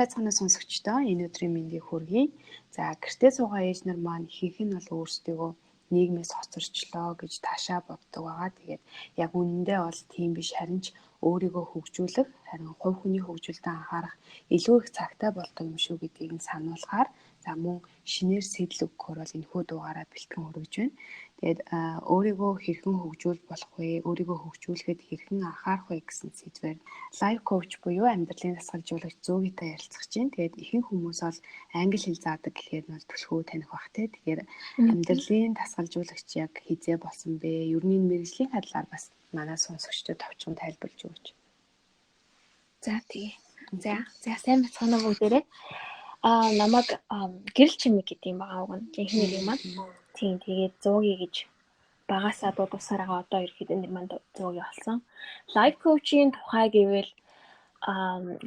байцгаана сонсогчдоо энэ өдрийн мэндийг хүргэе. За гэртээ суугаа ээж нар маань ихэнх нь бол өөрсдөө нийгмээс хоцорчлоо гэж таашаа боддог байгаа. Тэгээд яг үнэндээ бол тийм биш, харин ч өөрийгөө хөгжүүлэх, харин хувь хүний хөгжилтөд анхаарах илүү их цагтай болдог юм шүү гэдгийг нь сануулгаар за мөн шинээр сэтэл өгөхөөр бол энэхүү дугаараа бэлтгэн хүргэж байна. Тэгээд өөрийгөө хэрхэн хөгжүүл болох вэ? Өөрийгөө хөгжүүлэхэд хэрхэн анхаарах вэ гэсэн сэдвээр лайф коуч буюу амьдралын дасгалжуулагч Зөөгийтэй ярилцах чинь. Тэгээд ихэнх хүмүүс бол англи хэл заадаг гэхээр нь түлхүү таних бах те. Тэгэхээр амьдралын дасгалжуулагч яг хизээ болсон бэ? Ер нь мэргэжлийн хадлаар бас манай сонсогчдод товчхон тайлбарлаж өгөөч. За тий. За сайн бацгаана бүгдээрээ. Намайг гэрэл чимэг гэдэг юм байгаа уг нь. Ихний юм аа. Тийм тэгээд Зөөги гэж багасаа дуудсаар байгаа одоо ерөөхдөө нэр маань Зөөги болсон. Лайф коучийн тухай гэвэл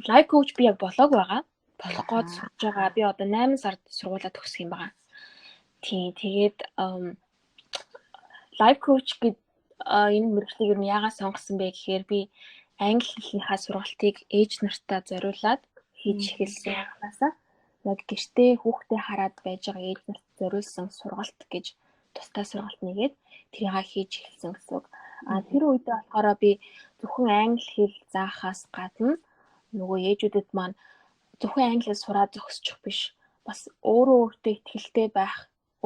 лайф коуч би яг болоог байгаа. Болох гээд сурж байгаа. Би одоо 8 сард сургуулаа төгсөх юм байгаа. Тийм тэгээд лайф коуч гэдэг энэ мэргэжлийг ер нь яагаад сонгосон бэ гэхээр би англи хэлнийхаа сургалтыг ээж нартаа зориулаад хийж эхэлсэн багасаа. Яг гэртээ хүүхдээ хараад байж байгаа ээж нарт зориулсан сургалт гэж тусдаа сургалт нэгээд тэрийг хийж эхэлсэн гэсэн үг. Тэр үедээ болохоор би зөвхөн англи хэл заахаас гадна нөгөө ээжүүдэд маань зөвхөн англи хэл сураад зогсчих биш. Бас өөрөө өөртөө ихтэй байх,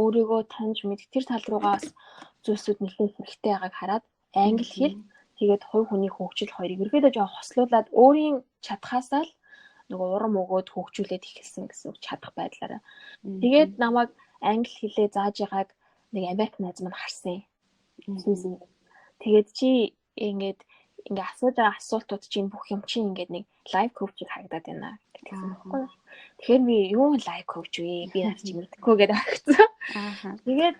өөрийгөө таньж мэд тэр тал руугаа зүйлсүүд нэлээд хэрэгтэй байгааг хараад англи хэл тэгээд хувь хүний хөгжил хоёрыг ерөөдөө жоо хослуулад өөрийн чадхаасаа л нөгөө урам өгөөд хөгжүүлээд эхэлсэн гэсэн үг чадах байдлаараа. Тэгээд намайг англи хэлээ зааж байгааг нэг Америк найз маань харсан. Тэгээд чи ингээд асууж байгаа асуултууд чинь бүх юм чинь ингээд нэг лайф коучийг харагдаад байна гэсэн байхгүй. Тэгэхээр би юу лайф коуч вэ? Би наач мэдхгүй гэдэг харагдсан. Тэгээд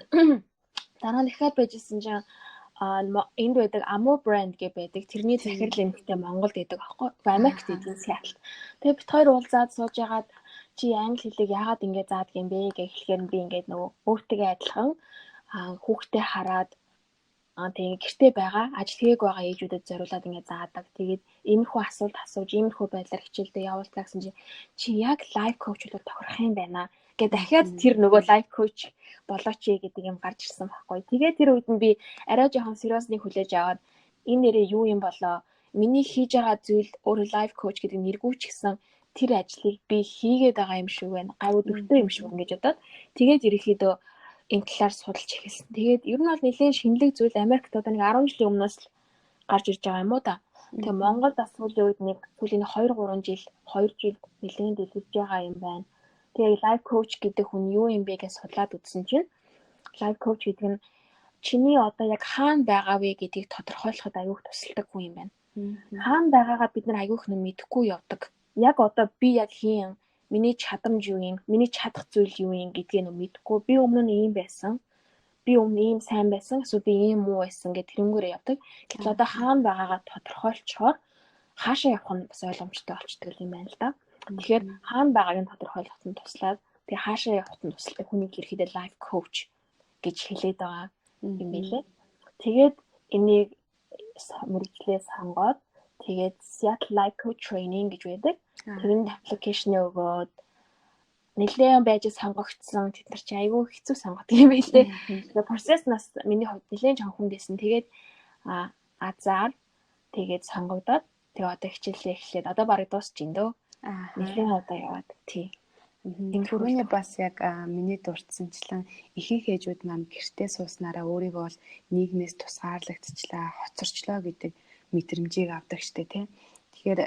дараа нь дахиад байжсэн чинь энд байдаг Amo brand гэ байдаг. Тэрний захирал эмэгтэй Монголд байдаг аахгүй. Америкт идэв Сиэтлд. Тэгээд бид хоёр уулзаад сууж ягаад чи англи хэлийг яагаад ингэ заадаг юм бэ гэж хэлэхээр би ингээд нөгөө өөртөө адилхан хүүхдээ хараад тэгээд гэртээ байгаа ажил хийгээг байгаа ээжүүдэд зориулаад ингэ заадаг. Тэгээд иймэрхүү асуулт асууж иймэрхүү байдлаар хичээлдээ явуулдаг гэсэн чи яг лайф коуч болоод тохирох юм байна. Гэ дахиад тэр нөгөө лайф коуч болооч гэдэг юм гарч ирсэн байхгүй. Тэгээд тэр үед нь би арай жоохон сериусны хүлээж аваад энэ нэрээ юу юм болоо? Миний хийж байгаа зүйл өөр лайф коуч гэдэг нэргүүч гэсэн тэр ажлыг би хийгээд байгаа юм шиг байна. Гавь дөрөвтэй юм шиг ингэж бодоод тэгээд ерөөхдөө энэ талаар судалж эхэлсэн. Тэгээд ер нь бол нэлээд шинэлэг зүйл Америкт одоо нэг 10 жилийн өмнөөс л гарч ирж байгаа юм уу та. Тэгээд Монголд бас сүүлийн үед нэг сүүлийн 2 жил нэлээд дэлгэрж байгаа юм байна. Тэгээд лайф коуч гэдэг хүн юу юм бэ гэж судлаад үзсэн чинь лайф коуч гэдэг нь чиний одоо яг хаана байгаа вэ гэдгийг тодорхойлоход аюух тусалдаг хүн юм байна. Хаана байгаагаа бид нар аюух нь мэдэхгүй явдаг. Яг одоо би яг хийн, миний чадамж юу юм, миний чадах зүйл юу юм гэдгийг нь мэдэхгүй. Би өмнө нь ийм байсан. Би өмнө ийм сайн байсан, эсвэл би ийм муу байсан гэх тэрнгүүрээ явдаг. Гэтэл одоо хаана байгаагаа тодорхойлцохоор хаашаа явах нь бас ойлгомжтой болчихдог юм байна л да. Тэгэхээр хаана байгааг нь тодорхойлоход нь туслаад тэгээ хаашаа явахд нь тусалдаг хүнийг ерөөхдөө лайф коуч гэж хэлээд байгаа юм билээ. Тэгээд энийг мэргэжлээ сонгоод тэгээд Seattle Life Coach Training гэж байдаг. Тэрэнд аппликейшн өгөөд нэлээд байж сонгогдсон. Тэд нар чи айгүй хэцүү сонгодог юм билээ. Тэгээд процесс нас миний хувьд нэлээд жоохон хүндсэн. Тэгээд азар тэгээд сонгогдоод тэгээ одоо хичээлээ эхлээд одоо бараг дуусч ин дөө. Нэлээд одоо яваад тий. Түрүүний бас яг миний дурдсанчлан ихэнх ээжүүд маань гэртээ сууснараа өөрийгөө бол нийгмээс тусгаарлагдчихлаа, хоцорчлоо гэдэг мэдрэмжийг авдаг штэ тий. Тэгэхээр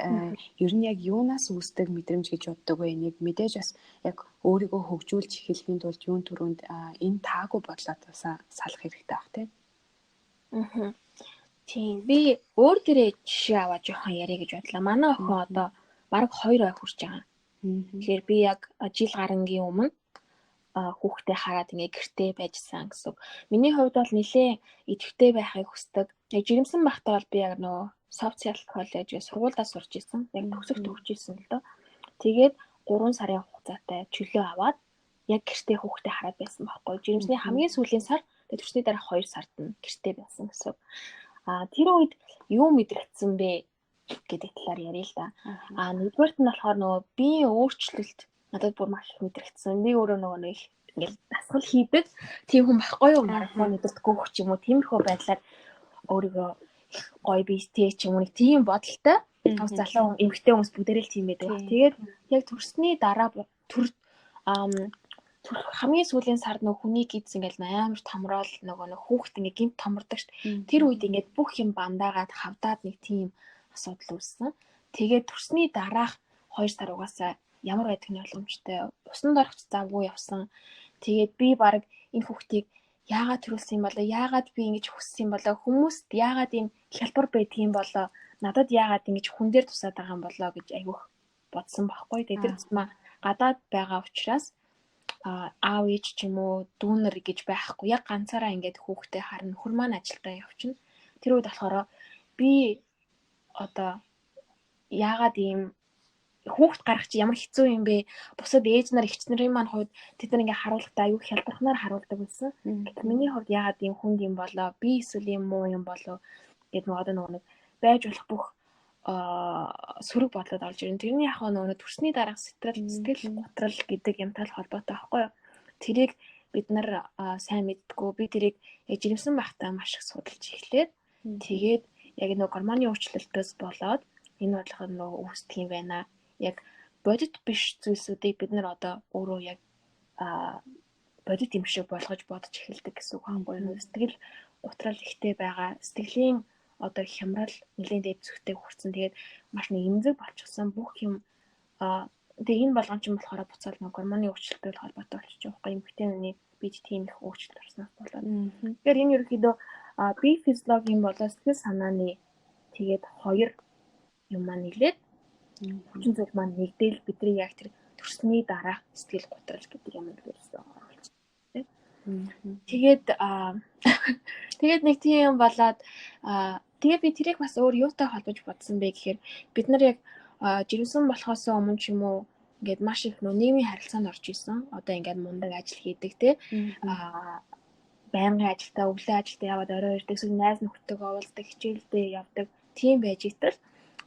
ер нь яг юунаас үүсдэг мэдрэмж гэж боддог вэ? Нэг мэдээж бас яг өөрийгөө хөгжүүлж эхлэхийн тулд юун түрүүнд энэ таагүй бодлоод салах хэрэгтэй баг тий. Тийм би өөр дээрээ жишээ аваад жоохон яриа гэж бодлоо. Манай охин одоо бараг 2 ой хүрч байгаа. Тэгэхээр би яг жил гарангийн өмнө хүүхдээ хараад ингээ гэртээ байжсан гэсэн. Миний хувьд бол нэлээ идэвхтэй байхыг хүсдэг. Яг жирэмсэн байхдаа бол би яг нөгөө Soft Seattle College-ийн сургуульдаа сурч ирсэн. Яг төгсөж ирсэн л доо. Тэгээд 3 сарын хугацаатай чөлөө аваад яг гэртээ хүүхдээ хараад байсан байхгүй. Жирэмсний хамгийн сүүлийн сар тэгээд төсний дараах 2 сард нь гэртээ байсан гэсэн. Тэр үед юу мэдрэгдсэн бэ гэдэг талаар ярил л да. Аха. Нэгдүгээрт нь болохоор нөгөө биеийн өөрчлөлт надад бүр маш их мэдрэгдсэн. Би өөрөө нөгөө нэг ингээл дасгал хийдэг тийм хүн байхгүй юу? Марафон өдөртгөө хөх ч юм уу тиймэрхүү байдлаар өөрийгөө их гоё бийтэй ч юм уу нэг тийм бодолтой. Бас залуу эмэгтэй хүмүүс бүгдээрээ л тийм байдаг. Тэгээд яг төрсний дараа хамгийн сүүлийн сард нөгөө хүний гидс ингээл амар томрол нөгөө хүүхэд ингээ гинт томордог шүү дээ. Тэр үед ингээд бүх юм бандаагаад хавдаад нэг тийм асуудал үүссэн. Тэгээд төрсний дараах 2 сар угаасаа ямар байдаг нь ойлгомжтой. Усанд орох завгүй явсан. Тэгээд би баг энэ хүүхдийг яагаад төрүүлсэн юм болоо? Яагаад би ингэж хүссэн юм болоо? Хүмүүст яагаад ийм хялбар байдгийм болоо? Надад яагаад ингэж хүн дээр тусаад байгаа юм болоо гэж айгүйх бодсон байхгүй. Тэгээд тэр тусмаа гадаад байгаа учраас аав ээж ч юм уу дүүнер гэж байхгүй. Яг ганцаараа ингээд хүүхдээ харна. Нөхөр маань ажилдаа явчихна. Тэр үед болохоор би одоо яагаад ийм хүүхд гарах чи ямар хэцүү юм бэ? Бусад ээж нар эгч нарын маань хувьд тэд нар ингээ харуулахдаа аюу хялбархнаар харуулдаг байсан. Гэтэл миний хувьд яагаад ийм хүнд юм болоо? Би эсвэл ийм муу юм болоо гэд нөгөө нэг байж болох бүх сөрөг бодлоод орж ирэн. Тэрний яг нөгөө төрсний дараах сэтгэл готрал гэдэг юмтай холбоотой байхгүй юу? Тэрийг бид нар сайн мэддэггүй. Би тэрийг жирэмсэн байхдаа маш их судалж эхлээд тэгээд яг нөгөө гормоны өөрчлөлтөөс болоод энэ бодлого нөгөө үүсдэг юм байна. Яг бодит биш зүйлсүүдийг бид нар одоо өөрөө яг бодит юм шиг болгож бодож эхэлдэг гэсэн үг байхгүй юу? Сэтгэл готрал ихтэй байгаа. Сэтгэлийн одоо хямрал нэлийн дэд зүгтээ хүрсэн. Тэгээд маш нэг эмзэг болчихсон бүх юм тэгээ энэ болгон ч болохоор буцаал нэг гормоны өөрчлөлтөд холбоотой болчих жоох юм эмэгтэйний бид тийм их өөрчлөлт орсноос болоод. Тэгэхээр энэ ерөнхийдөө бие физиологийн болоо сэтгэл санааны тэгээд хоёр юм маань нийлээд хүчин зүйл маань нэгдээл бидний яг тэр төрсний дараах сэтгэл готрол гэдэг юм дээрээс оруулж байна. Тэгээд тэгээд нэг тийм болоод тэгээд би тэрийг бас өөр юутай холбож бодсон бэ гэхээр бид нар яг жирэмсэн болохоос өмнө ч юм уу ингээд маш их нийгмийн харилцаанд орж исэн. Одоо ингээд мундаг ажил хийдэг те байнгын ажилдаа өглөө ажилдаа яваад орой ирдэг эсвэл найз нөхдөдөө уулздаг, хичээлдээ явдаг тийм байж итэл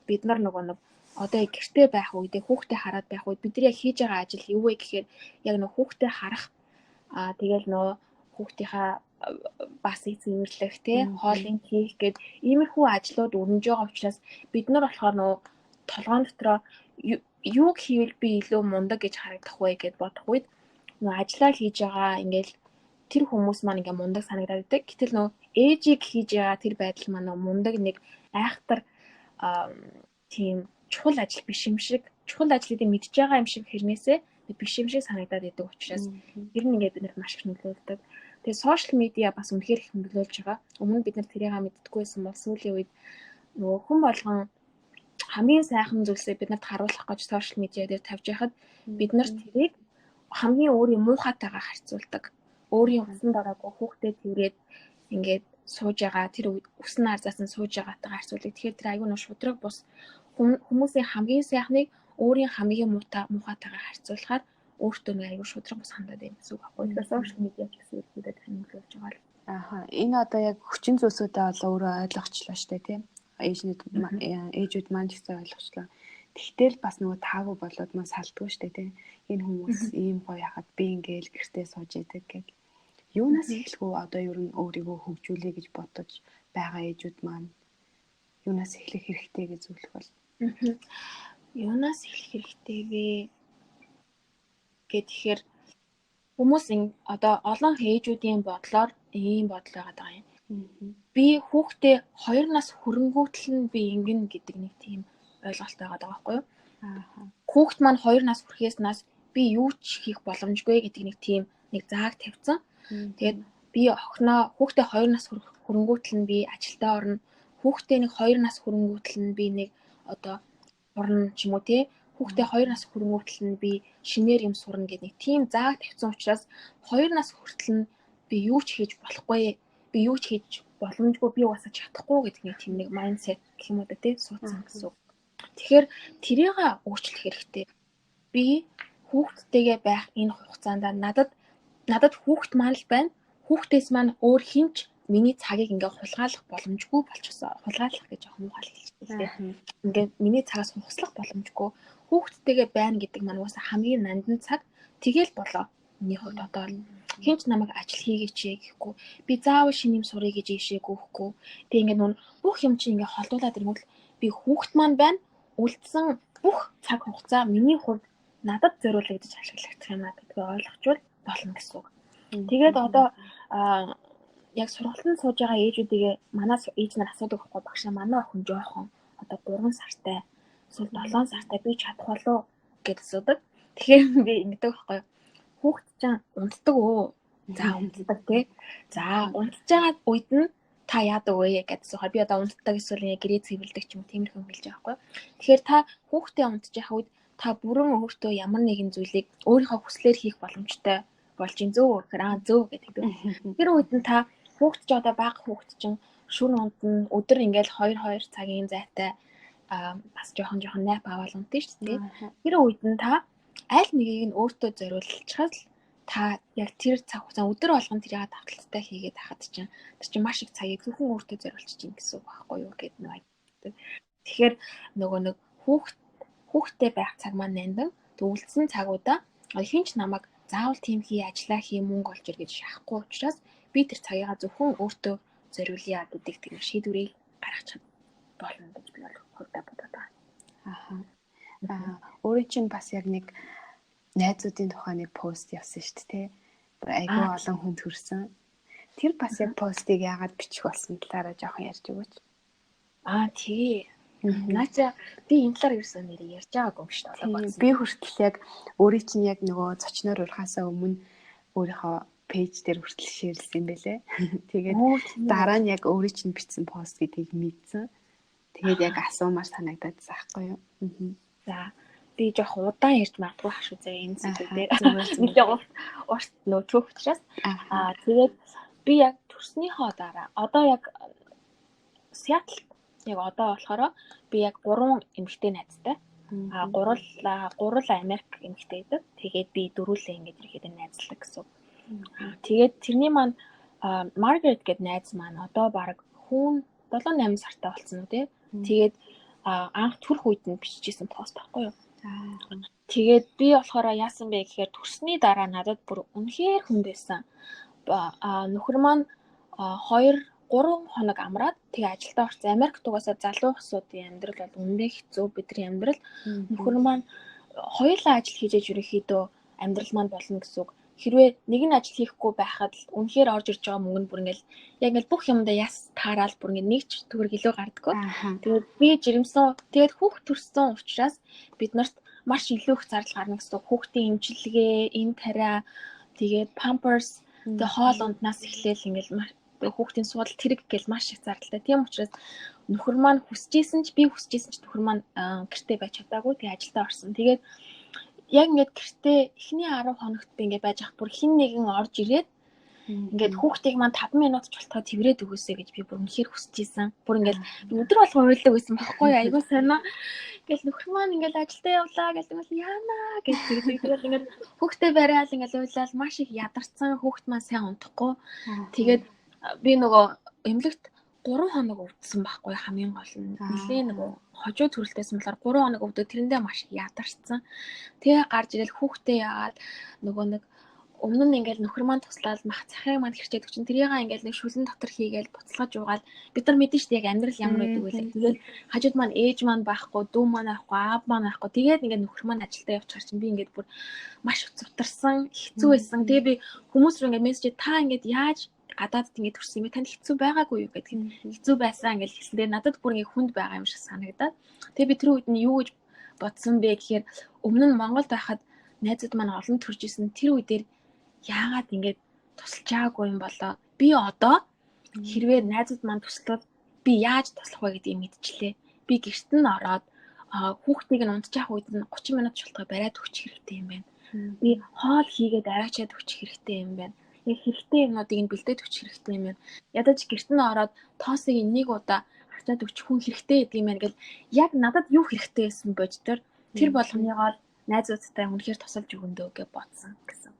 бид нар нөгөө одоо гэртээ байх үедээ хүүхдээ хараад байх үед бидний яг хийж байгаа ажил юу вэ гэхээр яг нөгөө хүүхдээ харах тэгэл нөгөө хүүхдийнхаа бас эзэмрлэх те хоолыг хийх гээд иймэрхүү ажлууд өрнөж байгаа учраас бид нар болохоор нөгөө толгоон дотроо юуг хийвэл би илүү мундаг гэж харагдах вэ гэд бодох үед нөгөө ажиллаа хийж байгаа ингээл тэр хүмүүс маань ингээ мундаг санагдаад байдаг. Гэтэл нөгөө ээжийг хийж байгаа тэр байдал маань нөгөө мундаг нэг айхтар тийм чухал ажил биш юм шиг чухал ажлыг мэдж байгаа юм шиг хэрнээсээ биш юм шиг санагдаад идэг учраас ер нь ингээд бид нар маш их нөлөөлдөг. Тэгээ сошиал медиа бас үнэхээр их нөлөөлж байгаа. Өмнө бид нар тэрийг мэддэггүй байсан бол сүүлийн үед нөгөө хүн болгон хамгийн сайхан зүйлсээ биднэрт харуулах гэж сошиал медиа дээр тавьж байхад бид нар тэрийг хамгийн өөрийн муухайтайгаар харьцуулдаг. Өөрийн усанд ороогүй хүүхдэд тэргээд ингээд сууж байгаа тэр үснэ арзаасан сууж байгаатайгаар харьцуулдаг. Тэгэхээр тэр аюу нь шудраг бус хүмүүсийн хамгийн сайхныг өөрийн хамгийн муухайтайгаар харьцуулахаар өөртөө нэг аюу шудраг бус хандаад байна гэсэн үг байхгүй. Тэгэхээр сошиал медиа гэсэн зүйлүүдэд хангуулж байгаа л. Энэ одоо яг хүчин зүйлсүүдээ олоо өөрөө ойлгочлоо штэ тийм. Ээжүүд маань ч гэсэн ойлгочлоо. Тэгтэл бас нөгөө таагүй болоод маань салдгүй штэ тийм. Энэ хүмүүс ийм гоё хахад би ингээл гэртээ сууж идэг гэх. Юунаас эхлэх вэ? Одоо ер нь өөрийгөө хөгжүүлэе гэж бодож байгаа ээжүүд маань юунаас эхлэх хэрэгтэй гэж зөвлөх бол. Юунаас эхлэх хэрэгтэй вэ гэхээр хүмүүс одоо олон ээжүүдийн бодлоор ийм бодол байгаа юм. Би хүүхдээ 2 нас хүрэнгүүтэл нь би ингэн гэдэг нэг тийм ойлголт байгаа байхгүй юу? Хүүхд маань 2 нас хүрэхээс нас би юу ч хийх боломжгүй гэдэг нэг тийм нэг зааг тавьсан. Тэгээд би хүүхдээ 2 нас хүрэнгүүтэл нь би ажилдаа орно. Хүүхдээ нэг 2 нас хүрэнгүүтэл нь би нэг одоо сурна ч юм уу тий. Хүүхдээ 2 нас хүрэнгүүтэл нь би шинээр юм сурна гэдэг нэг тийм зааг тавьсан учраас 2 нас хүртэл нь би юу ч хийж болохгүй. Би юу ч хийж боломжгүй би угаасаа чадахгүй гэдэг нэг тийм нэг майндсет гэх юм уу да тий суудсан гэсэн үг. Тэгэхээр тэрийг өөрчлөх хэрэгтэй. Би хүүхдтэйгээ байх энэ хугацаанд надад хүүхд маань л байна. Хүүхдээс маань өөр хинч миний цагийг ингээ хулгайлах боломжгүй болчихсон. Хулгайлах гэж жоохон муухай хэлчихлээ. Ингээ миний цагаас хугаслах боломжгүй. Хүүхдтэйгээ байна гэдэг маань уусаа хамгийн нандин цаг. Тэгэл болоо. Миний хувьд одоо хинч намайг ажил хийгээч гэхгүй. Би заавал шинэ юм сурыг гэж ийшээгүй гэхгүй. Тэг ингээ нүн бүх юм чи ингээ холдуулаад ирэнгүүт би хүүхд маань байна. Үлдсэн бүх цаг хугацаа миний хувьд надад зориулагдаж ашиглагдах юм аа гэдгийг ойлгочвол болно гэсэн үг. Тэгээд одоо яг сургалтанд сууж байгаа ээжүүдээ манай ээж нар асуудаг байхгүй багшаа манай охин жоохон одоо 3 сартай эсвэл 7 сартай би чадах болов гэж асуудаг. Тэгэхээр би ингэдэг байхгүй хүүхд чинь унтдаг өө. За унтдаг тий. За унтж байгаа үед нь та яадаг вэ гэдсэн хаа би одоо унтдаг эсвэл гэрээ цэвэрлдэг ч юм тиймэрхэн хэлж байгаа байхгүй. Тэгэхээр та хүүхдээ унтж байгаа үед та бүрэн өөртөө ямар нэгэн зүйлийг өөрийнхөө хүслээр хийх боломжтой болж ин зөө зөө гэдэг. Тэр үед нь та хүүхд ч одоо бага хүүхд чинь шөнө унтна өдөр ингээл 2 цагийн зайтай бас жоохон найп аваад унтна шүү дээ. Тэр үед нь та аль нэгийг нь өөртөө зориулчихвал та яг тэр цаг хугацаа өдөр болгон тэрийг давталттай хийгээд хахад чинь тэр чинь маш их цагийг зөвхөн өөртөө зориулчих чинь гэсэн үг байхгүй юу гэдэг нэг. Тэгэхээр нөгөө нэг хүүхдтэй байх цаг маань нандин үлдсэн цагуудаа хинч намайг заавал тийм ажиллаа мөнгө олж ир гэж шахахгүй учраас би тэр цагийг зөвхөн өөртөө зориулъя гэдэг тийм шийдвэрийг гаргачих болно гэж би хувьдаа бодоод байгаа. Өөрөө чинь бас яг нэг найзуудын тухай нэг пост явсан шүү дээ. Айгүй олон хүнд хүрсэн. Тэр бас яг постыг яагаад бичих болсон талаараа жоохон ярьж өгөөч. Тий. Наача би энэ талаар ерөөсөө нэр ярьж байгаагүй юм шүү дээ. Би хүртэл яг өөрөө чинь яг нөгөө зочноор урахаасаа өмнө өөрийнхөө пэйж дээр хүртэл шеэрлсэн юм байлээ. Тэгээд дараа нь яг өөрөө чинь бичсэн пост гэдгийг мэдсэн. Тэгээд яг асуумаар санагдаад заахгүй юу. За би жоох удаан ярьж магадгүй хашуу заа энэ зүйл дээр. Нэг жоох урт нөтгөх учраас. Тэгээд би яг төрснийхөө дараа одоо яг Сиэтл яг одоо болохоор би яг 3 эмэгтэй найзтай. Гурал Америк эмэгтэй байдаг. Тэгээд би дөрүүлээ ингэж ирэхэд найзлаа гэсэн. Тэгээд тэрний маань Маргарет гэдэг найз маань одоо баг хүн 7-8 сартай болсон үү те. Тэгээд анх төрөх үед нь бичижсэн пост байхгүй юу. Тэгээд би болохоор яасан бэ гэхээр төрсний дараа надад бүр үнэхээр хүнд байсан. Нөхөр маань 2-3 хоног амраад тэгээ ажилдаа орсон. Америкт угаасаа залуу хүмүүсийн амьдрал бол үнэндээ хэцүү. Бидний амьдрал нөхөр маань хоёулаа ажил хийж ерөнхийдөө амьдрал маань болно гэсэн үг. Хэрвээ нэг нь ажил хийхгүй байхад л үнэхээр орж ирж байгаа мөнгө нь бүр ингээл яг ингээл бүх юмдаа яс таарал бүр ингээ нэг ч төгрөг илүү гардаггүй. Тэгээд би жирэмсэн. Тэгээд хүүхд төрсөн учраас бид нарт маш илүү их зардал гарна гэсэн үг. Хүүхдийн эмчилгээ, эм тариа, тэгээд pampers, тэгээд хоол унднаас эхлээл ингээл хүүхдийн суудалт хэрэг гэл маш их зардалтай. Тийм учраас нөхөр маань хүсэжсэн ч нөхөр маань гэртээ байж чадаагүй. Тэгээд ажилдаа орсон. Тэгээд яг ингээд гэртээ эхний 10 хоногт би ингээд байж ах бүр хин нэгэн орж ирээд ингээд хүүхдийг маань 5 минут ч болтоо тэрвэрэд өгөөсэй гэж би бүр үнэхээр хүсэжсэн. Бүр ингээд өдөр болгон уйлдаг байсан байхгүй юу? Айгуу сонио. Ингээл нөхөр маань ингээд ажилдаа явлаа гэдэг нь яана гэж тэгээд ингээд хүүхдээ барайл ингээд уйлал маш их ядарсан. Хүүхд маань сайн унтахгүй. Тэгээд би нөгөө эмнэлэгт 3 хоног өвдсөн байхгүй хамгийн гол нь. Нилээ нөгөө хожуу төрөлтөөсөн болохоор 3 хоног өвдөд тэрэндээ маш ядарсан. Тэгээ гарч ирэл хүүхдээ яагаад нөгөө нэг өмнө нь ингээл нөхөр маань туслаад мах цахыг маань хэрчээд өгчин тэрийгээ ингээл нэг шүлэн дотор хийгээл буцалгаж угаал бид нар мэдэн шүү дээ яг амьдрал ямар байдаг вэ. Тэгээд хажууд маань ээж маань байхгүй, дүү маань байхгүй, аав маань байхгүй. Тэгээд ингээд нөхөр маань ажилдаа явчихар чинь би ингээд бүр маш зутарсан, хэцүү байсан. Тэгээ би хүмүүс рүү ингээд мессеж та ингээд яаж гадаадд ингээд төрсөн юм бэ? Танд хэцүү байгаагүй юу гэдэг. Хэцүү байсан ингээд хэлсэн. Тэгээ надад бүр ингээд хүнд байгаа юм шиг санагдаад. Тэгээ би тэр үед нь юу гэж бодсон бэ гэхээр өмнө нь Монголд байхад найзууд маань олон төрж исэн. Тэр үедэр яагаад ингээд тусалж байгаагүй юм болоо. Би одоо хэрвээ найзууд маань туслаад би яаж туслах вэ гэдгийг мэдчихлээ. Би гэрт нь ороод хүүхдийг нь унтж явах үед нь 30 минут шалтгаан бариад өгчих хэрэгтэй юм байна. Би хоол хийгээд аваачаад өгчих хэрэгтэй юм байна. Яг хэрэгтэй юмнуудыг нь бэлдээд өгчих хэрэгтэй юм байна. Ядаж гэрт нь ороод тоосыг нэг удаа хачаад өгчих хүн хэрэгтэй гэдэг юм байна гэл яг надад юу хэрэгтэй байсан бож тэр болгоныгоо найзуудтай үнэхээр тусалж өгөндөө гэж бодсон гэсэн.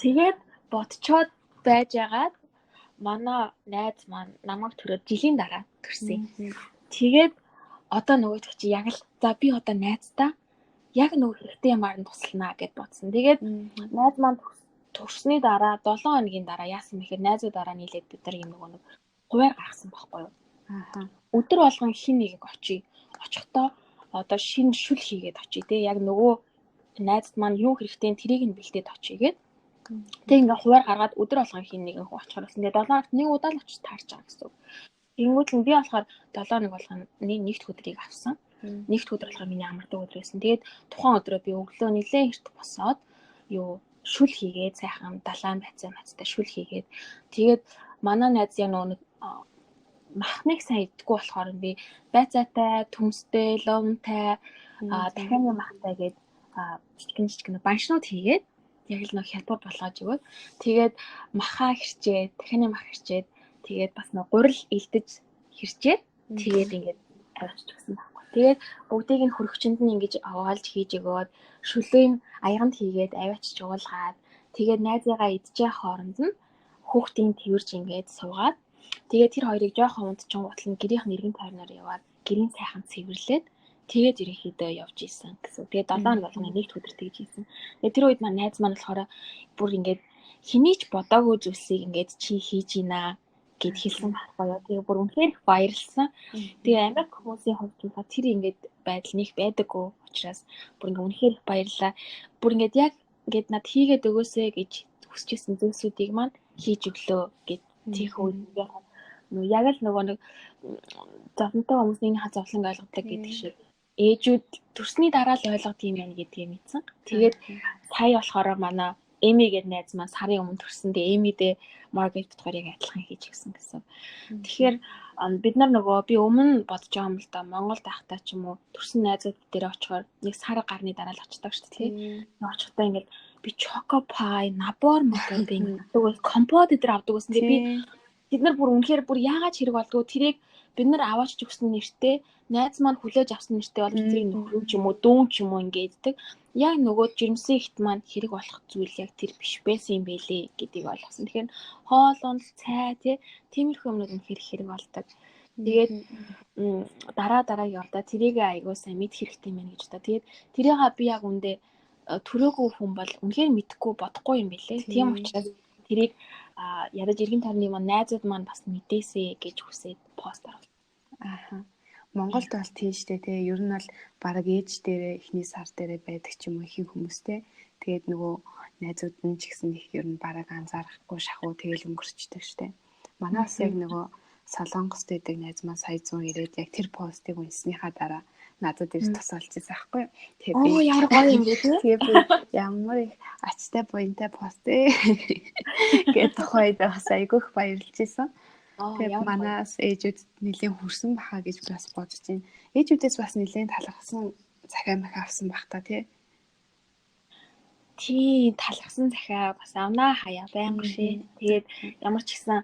Тэгээд бодцоод байжгаад манай найз маань намайг төрөөд жилийн дараа төрсөн. Тэгээд одоо нөгөө чи яг л за би одоо найздаа яг нөгөө хэрэгтэй юмар нь туслана гэд бодсон. Тэгээд найз маань төрсний дараа 7 хоногийн дараа яасан мэхээр найзуудаараа нийлээд бид нар юм нөгөө нэг хуваар гаргасан байхгүй юу? Өдөр болгон хин нэг очихдоо одоо шинэ шүл хийгээд очие те. Яг нөгөө найзд маань юу хэрэгтэй тэрийг нь бэлдээд очигээд тэг ингээ хуваар гаргаад өдөр болгон хин нэгэн хүн очихоор болсон. Тэгээ 7 хоногт нэг удаа л очиж таарч байгаа гэсэн үг. Тэнгүүд нь би болохоор 7 хоног болгоно нэгд өдрийг авсан. Нэгд өдөр болохоор миний амардаг өдөр байсан. Тэгээд тухайн өдрөө би өглөө нэлээд эрт босоод юу шүл хийгээд сайхан далайн байцтай шүл хийгээд тэгээд манай найз яг нэг махныг сайн идэггүй болохоор би байцаатай, төмстэй, ловнтай, дахианы махтай гээд жижигэн баншнууд хийгээд яг л нэг хялбар болгож өгөөд тэгээд махаа хэрчээд, дахианы мах хэрчээд тэгээд бас нэг гурил илдэж хэрчээд тэгээд ингээд авчиж өгсөн байхгүй. Тэгээд бүгдийг нь хөрөгчөнд нь ингэж аваалж хийж өгөөд шүлээн аяганд хийгээд аваачиж уулгаад тэгээд найзыгаа идчих хооронд нь хүүхдийн тэрж ингээд суугаад тэгээд тэр хоёрыг жоохон унтчихсан гутал нь гэрийнх нь эргэн тойрноор яваад гэрийн сайхан цэвэрлээд тэгээд ерөнхийдөө явж исэн гэсэн. Тэгээд 7 хоног болгоно нэгд өдөр тэгж хийсэн. Тэгээд тэр үед маань найз маань болохоор бүр ингээд хинийч бодоогүй зүйлсийг ингээд чи хийж ийна гэд хэлсэн байхгүй юу. Тэгээ бүр үнэхээр баярлсан. Тэгээ Америк хүмүүсийн хувьд бол тэр ингээд байдал нэг байдаггүй учраас бүр ингээд үнэхээр баярлаа. Бүр ингээд яг ингээд над хийгээд өгөөсэй гэж хүсчихсэн зүйлсүүдийг маань хийж өглөө гэд тийх үед яг л нөгөө нэг зовлонтой хүмүүсийн хазавлан ойлгодог гэдэг шиг ээжүүд төрсний дараа л ойлгох юм байна гэдгийг мэдсэн. Тэгээд сая болохоор манай Эми гэдэг найз маань сарын өмнө төрсөн. Тэгээ Эмидээ Маргарет бодохорыг адилхан хийж гисэн гэсэн. Тэгэхээр бид нар нөгөө би өмнө бодож байгаа юм л да Монголд байхдаа ч юм уу төрсэн найзууд дээр очихоор нэг сар гарны дараа л очдог шүү дээ. Тэгээ очихдаа ингээд би чоко пай, набор модод ингээд компот дээр авдаг гэсэн. Тэгээ би бид нар бүр үнэхээр бүр яагаад хэрэг болдгоо тэрийг бид нар аваач өгсөн нэртэй найз маань хүлээж авсан нэртэй бол тэрийг нөхрөө ч юм уу дүүн ч юм уу ингэдэг. Яг нөгөө жирэмсэн ихт маань хэрэг болох зүйл яг тэр биш байсан юм байлээ гэдгийг ойлгосон. Тэгэхээр хоол ундал цай тиймэрхүү юмнууд үнэхээр хэрэг болдог. Тэгээд дараа явдаа тэрийг айгуу сайн мэд хэрэгтэй мэн гэж та. Тэгээд тэрийгээ би яг үндэ төрөөгүй хүн бол үнэхээр мэдэхгүй бодохгүй юм байлээ. Тийм учраас тэрийг ядаж эргэн тойрны маань найзууд маань бас мэдээсэй гэж хүсээд пост оруулсан. Монголд бол тийштэй те ер нь бол баг ээж дээрээ эхний сар дээрээ байдаг ч юм уу ихэнх хүмүүстэй. Тэгээд нөгөө найзууд нь ч гэсэн их ер нь бараг анзаарахгүй шахуу тэгэл өнгөрчдөг штэ. Манаас яг нөгөө Солонгост байдаг найз маань сая 100 ирээд яг тэр постыг унснийхаа дараа надад ирж тусалж байсан байхгүй. Тэгээ би ямар гоё юм бэ те. Тэгээ би ямар их ачтай буянтай пост гэдэг тухайд бас айгүйх баярлж исэн. Тэгээ манаас ээжүүд нэлийн хүрсэн баха гэж бас бодож байна. Ээжүүдээс бас нэлийн талархсан захиа махи авсан бах та тий. Тий талархсан захиа бас амнаа хаяа байнга шээ. Тэгээд ямар ч гэсэн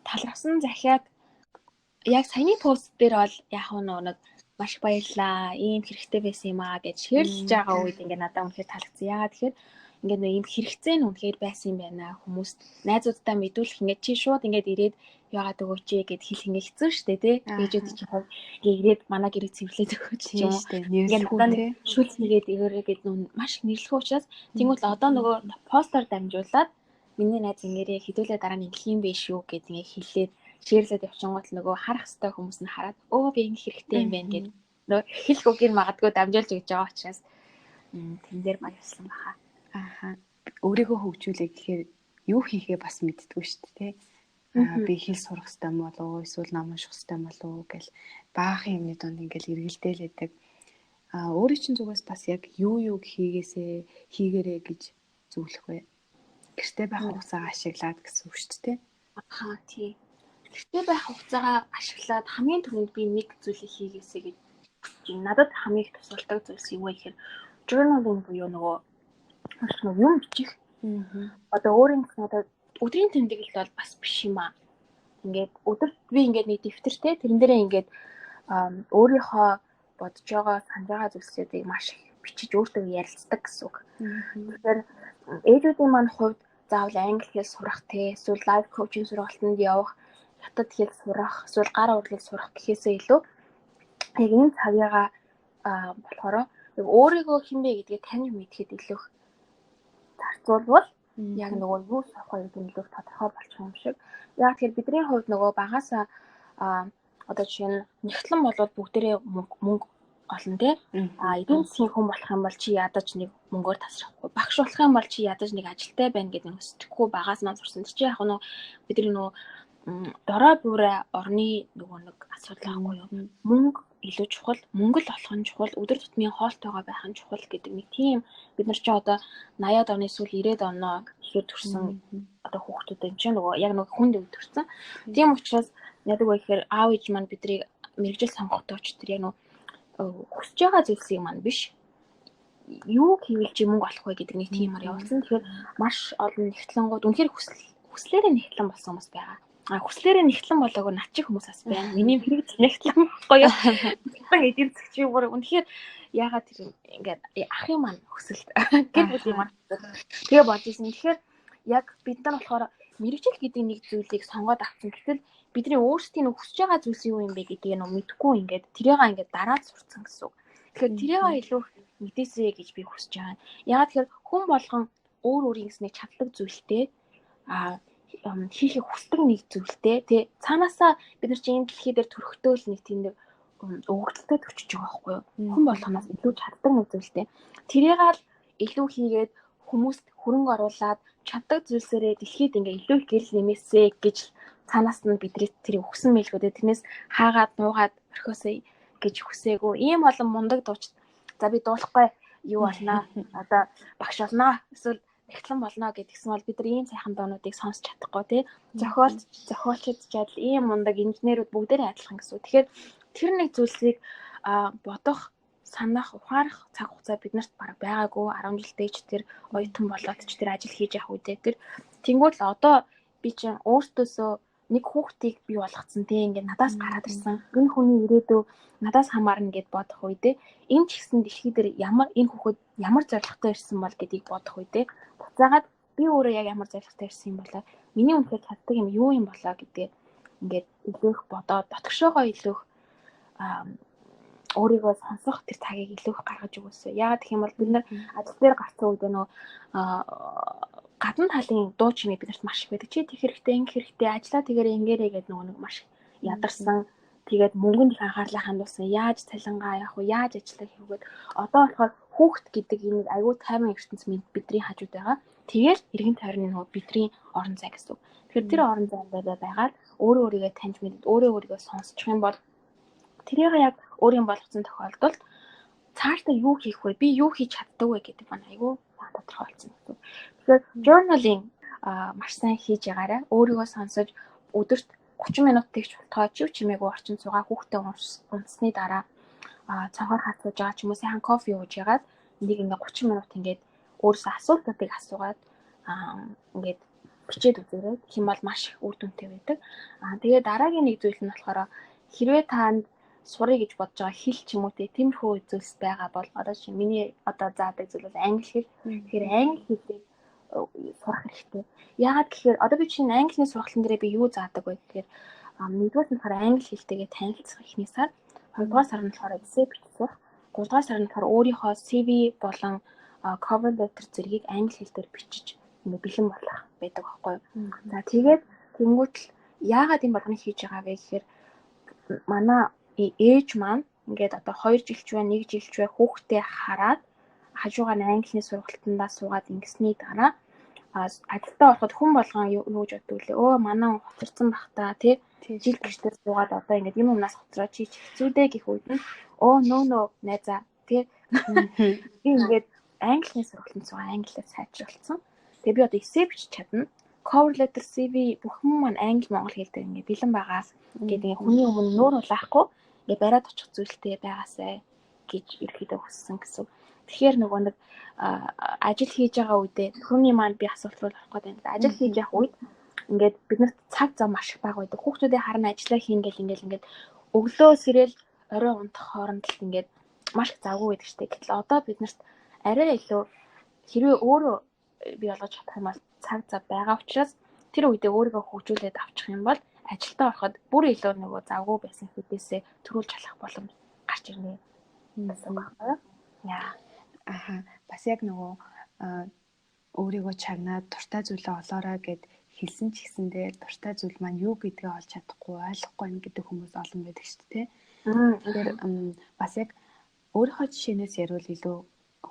талархсан захиаг яг саяны пост дээр бол яг нэг маш баярлаа. Ийм хэрэгтэй байсан юм аа гэж шеэрлж байгаа үед ингээ надад үнэхээр таалагдсан. Яагаад тэгэхээр ингээд нэг юм хэрэгцээ нь үнэхээр байсан юм байна. Хүмүүс найзуудтай мэдүүлэх ингээд чи шууд ингээд ирээд яагаад өгөөч гэд хэл ингээ хэцүү штэ тий. Ээжүүд чинь хувь ингээ ирээд манай гэрийг цэвэрлээд өгөөч юм уу. Ингээд шүлц нэгээд өгөөрэй гэд маш их нэрлэх учраас тэгвэл одоо нөгөө постоор дамжуулаад миний найз ингээрээ хэдүүлээ дараа нь ингэх юм биш үү гэд ингээ хэлээд шеэрлээд явчихгоот нөгөө харах хэвээр хүмүүс нь хараад өө би ингэ хэрэгтэй юм байна гэд нөгөө хэл гүгээр магадгүй дамжуулж өгч байгаа учраас тэн дээр баярлсан баха. Өөрийгөө хөгжүүлэх гэхээр юу хийхээ бас мэддэггүй шүү дээ. Би хэл сурах хэрэгтэй болов уу, эсвэл ном унших хэрэгтэй болов уу гэл баахан юмны донд ингээл эргэлдээлээдэг. Өөрийн чинь зүгээс бас яг юу хийгээрэй гэж зөвлөх вэ? Гэртээ байх хугацаагаа ашиглаад гэсэн үг шүү дээ. Тий. Гэртээ байх хугацаагаа ашиглаад хамгийн түрүүнд би нэг зүйлийг хийгээсэй гэж надад хамгийн их тусалдаг зүйлс юу вэ гэхээр journaling буюу нөгөө юм бичих. Одоо өөрийн одоо өдрийн тэмдэглэл бол бас биш юм аа. Ингээд өдөрт би ингээд нэг дэвтэртэй тэрэн дээрээ ингээд өөрийнхөө бодож байгаа санаж байгаа зүйлсүүдийг маш их бичиж өөртөө ярилцдаг гэсэн үг. Тэгэхээр ээжүүдийн маань хувьд заавал англи хэл сурах те эсвэл лайф коучинг сургалтанд явах, хятад хэл сурах, эсвэл гар урлал сурах гэхээсээ илүү яг энэ цагаагаа болохоор яг өөрийгөө хинбэ гэдгийг таньж мэдхэд илүү зарцуулбал яг нөгөө юу сурах вэ гэдэг нь илүү тодорхой болчих юм шиг. Яг тэгэхээр бидний хувьд нөгөө багасаа одоо жишээ нь нэгтлэн болвол бүгдээрээ мөнгө олно тий. Эдийн засгийн хүн болох юм бол чи ядаж нэг мөнгөөр тасрахгүй. Багш болох юм бол чи ядаж нэг ажилтай байна гэдэг нь өсөхгүй багаас маань сурсан. Чи яг нөгөө бидний нөгөө дорой буурай орны нөгөө нэг асуудал байхгүй юу? Мөнгө илүү чухал, мөнгө л олох нь чухал, өдөр тутмын хоолтойгоо байх нь чухал гэдэг нэг тийм бид нар чи одоо 80-аад оны сүүл 90-аад оноо ихээр төрсэн одоо хүүхдүүд энэ чинь нөгөө яг нөгөө хүнд үе төрсэн. Тийм учраас яадаг вэ гэхээр аав ээж маань бидний мэрэгжил сонгохдоо ч тэр яг нөгөө хүсэж байгаа зүйлсийг маань биш. Юу хийвэл чи мөнгө олох вэ гэдэг нэг тиймээр явуулсан. Тэгэхээр маш олон нэгтлэнгууд үнэхээр хүслээрээ нэгтлэн болсон хүмүүс байгаа. Хүслээрээ нэгтлэн болоогүй над чих хүмүүс бас байна. Миний мэрэгж нэгтлэн байхгүй юу? Тэгсэн эдийн засгийн бүр үнэхээр яагаад тэр ингээд ахын маань хүсэлт гэр бүлийн маань. Тэгээ бодож ирсэн. Тэгэхээр яг бид нар болохоор мэрэгжил гэдэг нэг зүйлийг сонгоод авсан. Гэтэл бидний өөрсдийн хүсэж байгаа зүйлс юу юм бэ гэдгийг нөө мэдэхгүй ингээд тэрийг ингээд дараад сурцсан гэсэн үг. Тэгэхээр тэрийг илүү мэдээсэй гэж би хүсэж байгаа. Яагаад тэгэхээр хүн болгон өөр өөрийн нэг чаддаг зүйлтэй хийхийг хүсдэг нэг зүйлтэй тий цаанаасаа бид нар чинь энэ дэлхий дээр төрөхдөө л нэг тийм нэг өгөгдөлтөд төрчихөж байгаа байхгүй юу? Хүн болгоноос илүү чаддаг нэг зүйлтэй. Тэрийг л илүү хийгээд хүмүүст хөрөнгө оруулаад чаддаг зүйлсээрээ дэлхийд ингээ илүү их гэрэл нэмээсэй гэж цаанаас нь бидний тэрийг өгсөн мэлгүүд тэрнээс хаагаад нуугаад орхиосэй гэж хүсээгүй. Ийм олон мундаг дууч. За би дуулахгүй юу болнаа? Одоо багш болноо. Эсвэл нэгтлэн болно гэдгсэн бол бид нар ийм сайхан доонуудыг сонсч чадахгүй тий. Зохиолчид ч адил ийм мундаг инженерүүд бүгдээрээ адилхан гэсэн. Тэгэхээр тэр нэг зүйлсийг бодох, санах, ухаарах цаг хугацаа биднэрт бараг байгаагүй 10 жилдээ ч тэр оюутан болоод ч тэр ажил хийж явах үедээ тэр тэнгуул одоо би чинь өөртөөсөө нэг хүүхдийг бий болгоцсон тий ингээд надаас гараад ирсэн. Энэ хүний ирээдүй надаас хамаарна гэд бодох үедээ энэ ч гэсэн дэлхий дээр ямар энэ хүүхэд ямар зорилготой ирсэн бол гэдгийг бодох үедээ буцаагаад би өөрөө яг ямар зорилготой ирсэн юм болоо миний үнэхээр чаддаг юм юу юм болоо гэдээ ингээд илүү их бодоод дотгошоогоо илүү их өөрийгөө сонсох тэр цагийг илүү их гаргаж өгөөсэй. Яагаад гэх юм бол бид нар ажил дээр гарсан үед нөгөө гадна талын дуу чимээ бидэрт маш их байдаг. Чи тэг хэрэгтэй, ингэ хэрэгтэй, ажиллаа тэгээрээ ингээрэй гэдэг нөгөө нэг маш ядарсан. Тэгээд мөнгөнд их анхаарлаа хандуулсан. Яаж цалингаа явах вэ? Яаж ажиллаа хийвгээд одоо болохоор хүүхд гэдэг энэ аюул тайван ертөнц бидний хажууд байгаа. Тэгэл эргэн тойрны нөгөө бидний орон зай гэсэн. Тэгэхээр тэр орон зайд байгаад өөрийгөө таньж мэдээд өөрийгөө сонсчих юм бол тэрийг яг өөрийн болгоцсон тохиолдолд цаашдаа юу хийх вэ? Би юу хийж чаддаг вэ гэдэг маань айгүй тодорхой болсон гэсэн. Тэгэхээр journaling маш сайн хийж ягаарай. Өөрийгөө сонсож өдөрт 30 минутыг ч болтгоо чив чимээгүй орчин цугаа хүүхдээ унтсны дараа цонхоор хатгаж байгаа ч юм уу сайхан кофе ууж ягаад нэг ингээ 30 минут ингээд өөрөөсөө асуултуудыг асуугаад ингээд бичээд үзээрэй. Хэм бол маш их үр дүнтэй байдаг. Тэгээ дараагийн нэг зүйл нь болохоор хэрвээ таанд сурыг гэж бодож байгаа хэл ч юм уу тиймэрхүү зүйлс байгаа бол одоо чи миний одоо заадаг зүйл бол англи хэл. Тэгэхээр англи хэлийг сурах хэрэгтэй. Яагаад гэхээр одоо би чинь английн сургалтын дээр би юу заадаг вэ гэхээр нэгдүгээр нь болохоор англи хэлтэйгээ танилцах эхний сар, хоёрдугаар сар нь болохоор эссе бичих, гуравдугаар сар нь болохоор өөрийнхөө CV болон cover letter зэргийг англи хэл дээр бичиж бэлэн болох байдаг байхгүй юу. За тэгээд тэнгуүтэл яагаад энэ болгоныг хийж байгаа вэ гэхээр манай ээж маань ингээд одоо 2 жилч байна, 1 жилч бай хүүхдээ хараад хажуугаар английн сургалтандаа суугаад ингэсний дараа ажилдаа ороход хүн болгон юу гэж боддог лээ. Өө манай хоцорсон бах та тий жил гэртээ суугаад одоо ингээд юм юмнаас хоцроо чи хэцүү дээ гэх үед нь нөө найзаа тий би ингээд английн сургалтанд суугаа англиар сайжруулсан. Тэгээ би одоо эссе бичиж чадна. Cover letter CV бүхэн маань англи монгол хэл дээр ингээд бэлэн байгаа гэдэг хүний өмнө нүүр улаахгүй ингээд бариад очих зүйлтэй байгаасай гэж ерөөдөө хүссэн гэсэн. Тэгэхээр нөгөө нэг ажил хийж байгаа үедээ хүний маань би асуулт руу орох гэдэг юм. Ажил хийж явах үед ингээд биднэрт цаг зав маш их бага байдаг. Хүүхдүүдээ харна ажиллаа хийн гэл ингээд өглөө сэрэл орой унтах хооронд л ингээд маш их завгүй байдаг штеп. Гэтэл одоо биднэрт арай илүү хэрвээ өөрөө бий болгож чадах юм бол цаг зав байгаа учраас тэр үедээ өөрийгөө хөгжүүлээд авчих юм бол ажилдаа ороход бүр илүү нөгөө завгүй байсан хэдээсээ төрүүлж халах боломж гарч ирнэ гэсэн үг байна. Яа. Бас яг нөгөө өөрийгөө чагнаад дуртай зүйлээ олоорой гэд хэлсэн ч гэсэндээ дуртай зүйл маань юу гэдгээ олж чадахгүй ойлгохгүй байна гэдэг хүмүүс олон байдаг шүү дээ. Тэгэхээр бас яг өөрийнхөө жишээнээс ярил илүү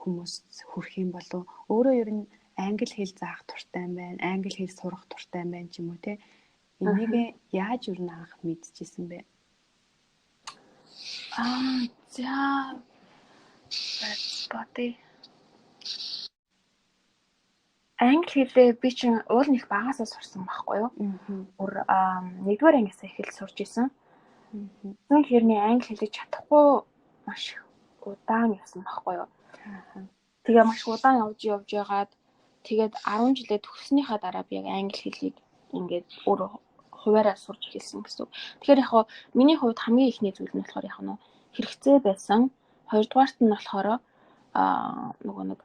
хүмүүс хүрэх юм болов өөрөө ер нь англи хэл заах дуртай юм байна, англи хэл сурах дуртай юм байна ч юм уу те. Энийг яаж ер нь анх мэдчихсэн бэ? За бати англи хэлээ би чинь уул нэг багасаа сурсан байхгүй юу? Өөр 1-р ангиас эхэл сурч исэн. Тэгэхээр англи хэлийг чадахгүй маш удаан явсан байхгүй юу? Тэгээ маш удаан явж ягаад тэгээд 10 жилээ төгснөхийн дараа би яг англи хэлийг ингээд өөр хуваараа сурч эхэлсэн гэсэн. Тэгэхээр яг миний хувьд хамгийн ихний зүйл нь болохоор яг нь хэрэгцээ байсан. Хоёрдугаарт нь болохоор нөгөө нэг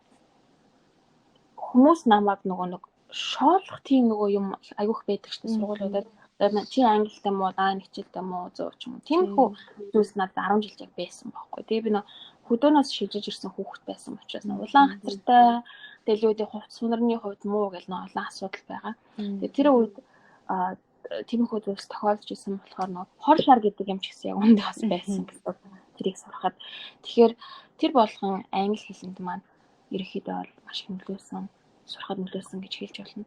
хүмүүс намайг нөгөө шоолох тийм нөгөө юм айгүйх байдаг шүү дээ сургуулиудад. Тэгээд чи англитэй муу, хичээлтэй муу зөө ч юм уу. Тиймэрхүү зүйлс надад 10 жил яг байсан байхгүй. Тэгээ би хөдөөнөөс шилжиж ирсэн хүүхэд байсан учраас улаан хацартай дэлгүүдийн хувцс сунарны хувьд муу гэл олон асуудал байгаа. Тэгээ тэр үед тиймэрхүү зүйлс тохиолдож исэн болохоор хор шар гэдэг юм ч гэсэн яг үндэ бас байсан гэсэн. Тэрийг сурахад. Тэгэхээр тэр болгон англи хэлэнд маань ерөнхийдөө бол маш хэмнэлсэн сурахад нөлөөсөн гэж хэлж болно.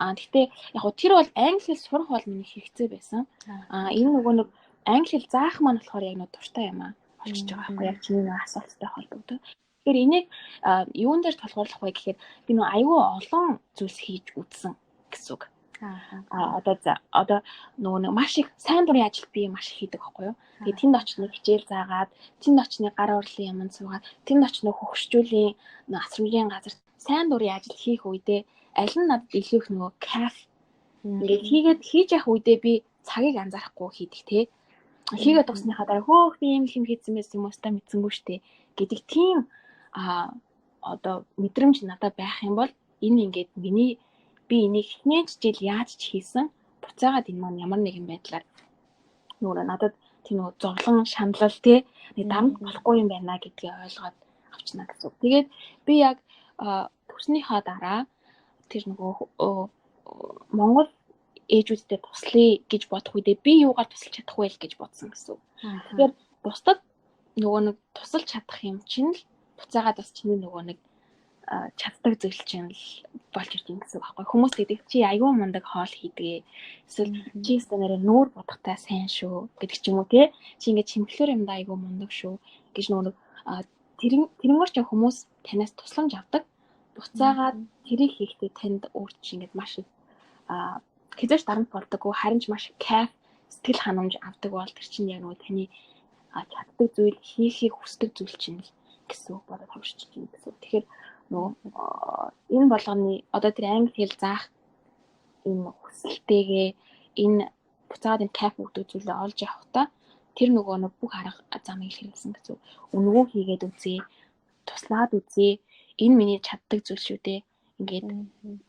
Гэхдээ яг тэр бол англи хэл сурах бол миний хэрэгцээ байсан. Энэ нөгөө нэг англи хэл заах маань болохоор яг дуртай юм болчихж байгаа байхгүй яг чиний асуулттай холбогддог. Тэгэхээр энийг юун дээр толгуурлах вэ гэхээр би аюу олон зүйлс хийж үзсэн гэсэн үг. Одоо нөгөө маш их сайн дурын ажил би маш их хийдэг байхгүй юу. Тэгээ тэнд очны хичээл заагаад, тэнд очны гар урлын юмд суугаад, тэнд очны хөгшчүүлийн асрамжийн газар сайн дурын ажил хийх үедээ аль нь надад илүү их нөгөө кайф ингээд хийж явах үедээ би цагийг анзаарахгүй хийдэг те. Хийгээд дуусныхаа дараа хөөх би юм хийсэн байсан юм уу та мэдсэнгүй штэ гэдэг тийм одоо мэдрэмж надад байх юм бол энэ ингээд би энийг хинээч жил яаж ч хийсэн буцаагаад энэ маань ямар нэгэн байдлаар нөгөө надад тийм нөгөө зовлон шаналл тий дарамт болохгүй юм байна гэдгийг ойлгоод авчна гэсэн. Тэгээд би яг төрснийхаа дараа тэр нөгөө Монгол ээжүүдтэй туслая гэж бодох үедээ би юугаар тусалж чадах вэ гэж бодсон гэсэн. Тэгэхээр бусдад нөгөө нэг тусалж чадах юм чинь л буцаагаад бас чиний нөгөө нэг чаддаг зүйл чинь л болж ирж юм гэсэн байхгүй. Хүмүүс гэдэг чи аюу мундаг хоол хийдгээ. Эсвэл чи стандараа нүүр бодохтай сайн шүү гэдэг ч юм уу тий. Чи ингээд чимхлэр юм да аюу мундаг шүү гэж нөгөө тэрнгөр ч хүмүүс танаас тусламж авдаг. Буцаагаад тэрийг хийхдээ танд өөр чи ингээд маш их хэзээч дарамт болдоггүй харин ч маш кайф сэтгэл ханамж авдаг бол тэр чинь яг нөгөө таны чаддаг зүйл хийхийг хүсдэг зүйл чинь гэсэн үг бодоод хавшиж чинь гэсэн. Тэгэхээр энэ болгоны одоо тэр англи хэл заах энэ хүсэлтэйгээ энэ буцаад энэ кайф өгдөг зүйлээ олж авахдаа тэр нөгөө бүх арга замыг хэрэглэсэн гэсэн. Өнгөө хийгээд үзье, туслаад үзье. Энэ миний чаддаг зүйл шүү дээ. Ингээд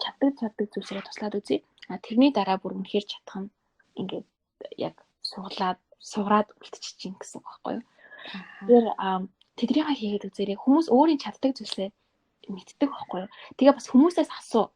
чаддаг зүйлсээ туслаад үзье. Тэрний дараа бүр үнэхээр чадах нь ингээд яг сураад үлдчихэж гэсэн байхгүй юу. Тэгэхээр тэднийг хийгээд үзээрэй. Хүмүүс өөрийн чаддаг зүйлсээ мэддэг байхгүй юу. Тэгээ бас хүмүүсээс асуу.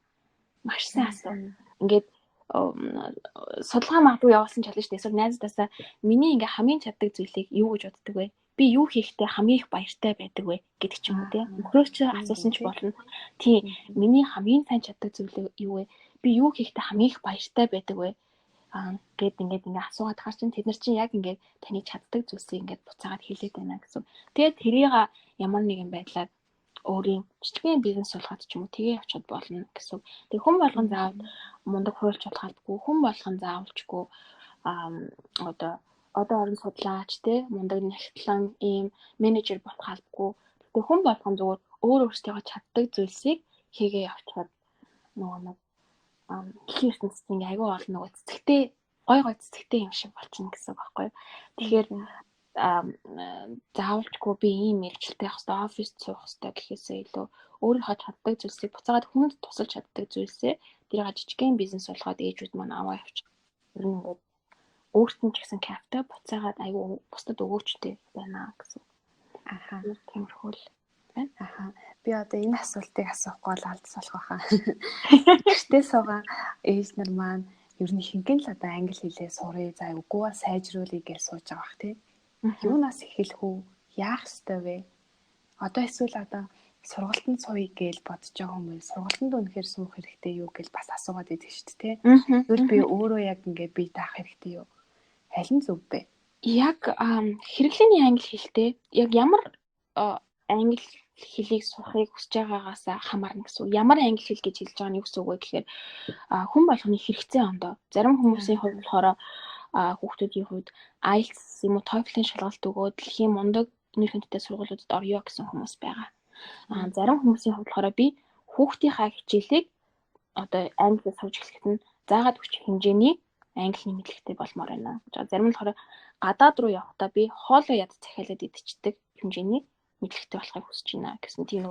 Маш сайн асуу. Ингээд судалгаа магадгүй явуулсан ч болно шүү дээ. Эсвэл найзтаасаа миний ингээ хамгийн чаддаг зүйлийг юу гэж боддог вэ? Би юу хийхдээ хамгийн их баяртай байдаг вэ гэдэг ч юм уу тий. Өхрөөч асуусан ч болно. Тийм. Миний хамгийн сайн чаддаг зүйл юу вэ? Би юу хийхдээ хамгийн их баяртай байдаг вэ? Гэт ингээд асуугаад хаар чинь тэд нар чинь яг ингээд таны чаддаг зүйлсийг ингээд буцаагаад хэлээд байна гэсэн. Тэгээд тэрийг ямар нэгэн байдлаар өөрийн жижигхэн бизнес болгоод ч юм уу тгээ явчихад болно гэсэн. Тэг хүн болгон заавал мундаг хуульч болохгүй, хүн болгон заавалчгүй одоо орон судлаач те мундаг нягтлан ийм менежер болох албагүй. Тэг хүн болгон зүгээр өөртөө чаддаг зүйлсийг хийгээ явчихад нөгөө дэлхийн ертөнцийн айгүй олон нөгөө цэцэгтэй гой цэцэгтэй юм шиг болчихно гэсэн үг байхгүй. Тэгэхээр заавалчгүй би ийм мэргэжилтэй байх хэрэгтэй, оффист суух хэрэгтэй гэхээсээ илүү өөрийнхөө чаддаг зүйлсийг буцаагаад хүнд тусалж чаддаг зүйлсээ тэрийг жижигхэн бизнес болгоод ээжүүд маань аваа явчих. Ер нь ингээд өөрт нь ч гэсэн капитал буцаагаад айгүй бусдад өгөөчтэй байна гэсэн. Аха. Тиймэрхүү л байна. Аха. Би одоо энэ асуултыг асуухгүй бол алдс болох байхаа. Гэртээ суугаа ээж нар маань ер нь ихэнх нь л одоо англи хэлээ сурыг, за үгүйгээ сайжруулъя гэж сууж байгаа бах тий. Юунаас эхэлэх үү? Яах ёстой вэ? Одоо эсвэл одоо сургалтанд сууя гэж бодож байгаа хүмүүс сургалтанд үнэхээр суух хэрэгтэй юу гэж бас асуугаад байдаг шүү дээ тий. Тэгвэл би өөрөө яг ингээд бие даах хэрэгтэй юу? Аль нь зөв бэ? Яг хэрэглээний англи хэлтэй яг ямар англи хэлийг сурахыг хүсэж байгаагаас хамаарна гэсэн. Ямар англи хэл гэж хэлж байгаа нь юу гэсэн үг вэ гэхээр хүн болгоны хэрэгцээ ондоо. Зарим хүмүүсийн хувьд болохоор хүүхдүүдийн хувьд IELTS юм уу TOEFL-ийн шалгалт өгөөд дэлхийн мундаг нэр хүндтэй сургуулиудад орё гэсэн хүмүүс байгаа. Зарим хүмүүсийн хувьд болохоор би хүүхдийнхаа хичээлийг одоо англиар сурж эхлэхэд нь заагаад хүч хэмжээний англи мэдлэгтэй болмоор байна. Зарим нь болохоор гадаад руу явахдаа би хоолоо яд захиалаад идчихдэг хэмжээний мэдлэгтэй болохыг хүсэж байна гэсэн тийм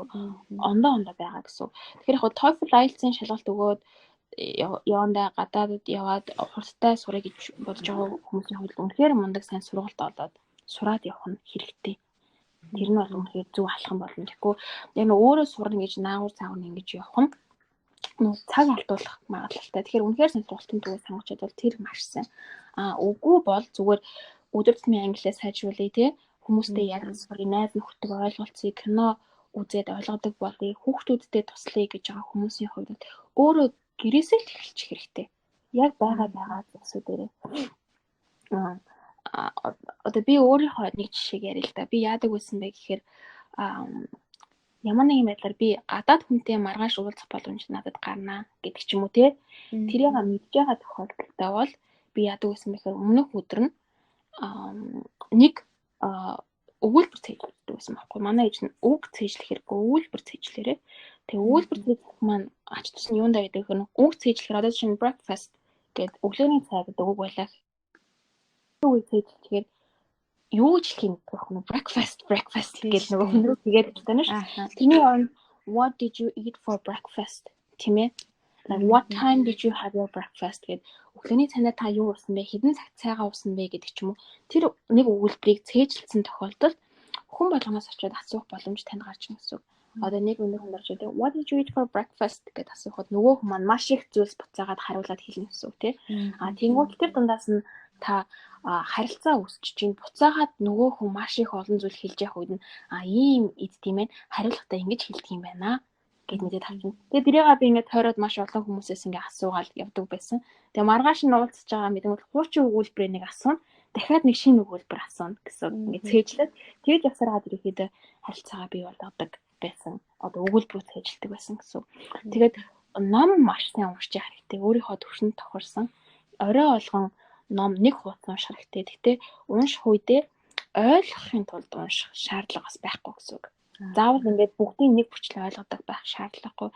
ондоо байгаа гэсэн. Тэгэхээр яг TOEFL IELTS-ийн шалгалт өгөөд явандаа гадаадд яваад хурдтай сурах гэж бодож байгаа хүмүүсийн хувьд үнэхээр мундаг сайн сургалт олоод сураад явах нь хэрэгтэй. Тэр нь бол үнэхээр зөв алхам болно. Тэгэхгүй яг нь өөрөө сурна гэж наагур цаагур ингэж явах нь цаг алдуулах магадлалтай. Тэгэхээр үнэхээр сонирхолтой төгөөс сонгочод бол тэр маш сайн. Үгүй бол зүгээр өдөр тутмын англиас сайжруулъя тий. Хүмүүстэй яг сурыг найз нөхдөд ойлголцыг кино үзээд ойлгодог болъё. Хүүхдүүдтэй туслая гэж байгаа хүмүүсийн хувьд өөрөө гэрээсээ л эхэлчих хэрэгтэй. Яг байгаа зүйлсүүдээрээ. Одоо би өөрийнхөө нэг жишээг ярил л да. Би яадаг байсан бэ гэхээр ямар нэгэн байдлаар би гадаад хүнтэй маргааш уулзах боломж надад гарнаа гэдэг ч юм уу те. Тэрийг мэдж байгаа тохиолдолд бол би яадаг байсан бэхээр өмнөх өдөр нь нэг өгүүлбэр цэжлэдэг байсан байхгүй. Манай ээж нь үг цэжлэхэргүй өгүүлбэр цэжлэрээ. Тэгээ өгүүлбэр цэжлэх маань ач тус нь юундаа гэдэг нь үг цэжлэхээр одоо чинь breakfast гэдэг өглөөний цай гэдэг үг байлаа. Үг цэжлэхээр юу гэж хэлэх юм бэ? Breakfast гэж нөгөө хүн рүү тэгээд байна шүү. Тэний орнд what did you eat for breakfast? Тийм ээ. Like what time did you have your breakfast гэдэг өглөөний цайнаа та юу уусан бэ? Хэдэн цагт цайгаа уусан бэ гэдэг ч юм уу. Тэр нэг өгүүлбэрийг цээжилсэн тохиолдолд хүн болгоноос очиод асуух боломж танд гарч ирнэ гэсэн. Одоо нэг өндөр хүн орж ирээд what did you eat for breakfast гэдээ асуухад нөгөө хүн маань маш их зүйлс буцаагаад хариулаад хэлнэ гэсэн үг тий. Тэнгуут тэр дундаас нь та харилцаа үүсч чинь буцаагаад нөгөө хүн маш их олон зүйл хэлж явах үед нь ийм эд тийм ээ хариулахдаа ингэж хэлдэг юм байна гэд мэдээд харна. Тэгээ тэрийг би ингээд тойроод маш олон хүмүүсээс ингээд асуугаад явдаг байсан. Тэгээ маргааш нь уулзж байгаа мэдээгүй хуучин өгүүлбэрээ нэг асууна. Дахиад нэг шинэ өгүүлбэр асууна гэсэн ингээд цээжлээд тэгж явсараад ирэхэд харилцаагаа бий болгодог байсан. Одоо өгүүлбэрүүд цээжилдэг байсан гэсэн. Тэгээд ном маш сайн уншиж явах хэрэгтэй. Өөрийнхөө төвшөнд тохирсон орой олгон ном нэг хуудас унших хэрэгтэй. Гэтэ унших үедээ ойлгохын тулд унших шаардлага бас байхгүй гэсэн үг. Заавал ингээд бүгдийн нэг бүчлээ ойлгодог байх шаардлагагүй.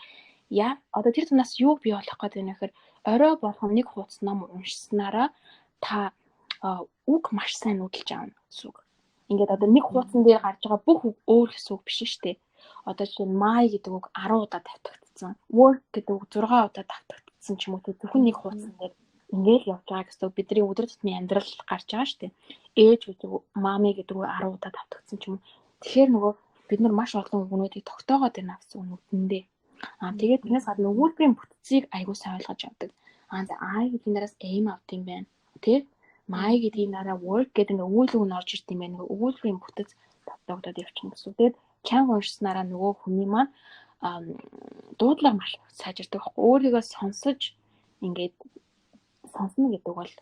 Яа, одоо тэр тунаас юу бий болох гэдэг нь гэхээр орой болгон нэг хуудас ном уншсанараа та үг маш сайн нүдэлж аавна гэсэн үг. Ингээд одоо нэг хуудсан дээр гарч байгаа бүх үг өөр гэсэн үг биш шүү дээ. Одоо жишээ нь my гэдэг үг 10 удаа тавьтагдсан. Work гэдэг үг 6 удаа тавьтагдсан ч юм уу зөвхөн нэг хуудсан дээр ингээл явж байгаа гэсэн бидний өдөр тутмын амьдрал гарч байгаа шүү дээ. Ээж гэдэг мами гэдэг үг 10 удаа тавьтагдсан ч юм уу. Тэгэхээр нөгөө бид нар маш олон үгнүүдийг тогтоогоод байна гэсэн үнэндээ. Тэгээд тэрнээс гадна өгүүлбэрийн бүтцийг аягүй сайн ойлгож авдаг. I гэдэг нараас aim авт юм байна. Тэ? My гэдэг нараа work гэдэг нэг өгүүлбэр нь орж ирд юм байна. Өгүүлбэрийн бүтэц тогтоогдоод явчихна гэсэн. Тэгээд чанга уншсанараа нөгөө хүний маань дуудлага маш сайжирдаг. Өөрийгөө сонсож ингээд сонсно гэдэг бол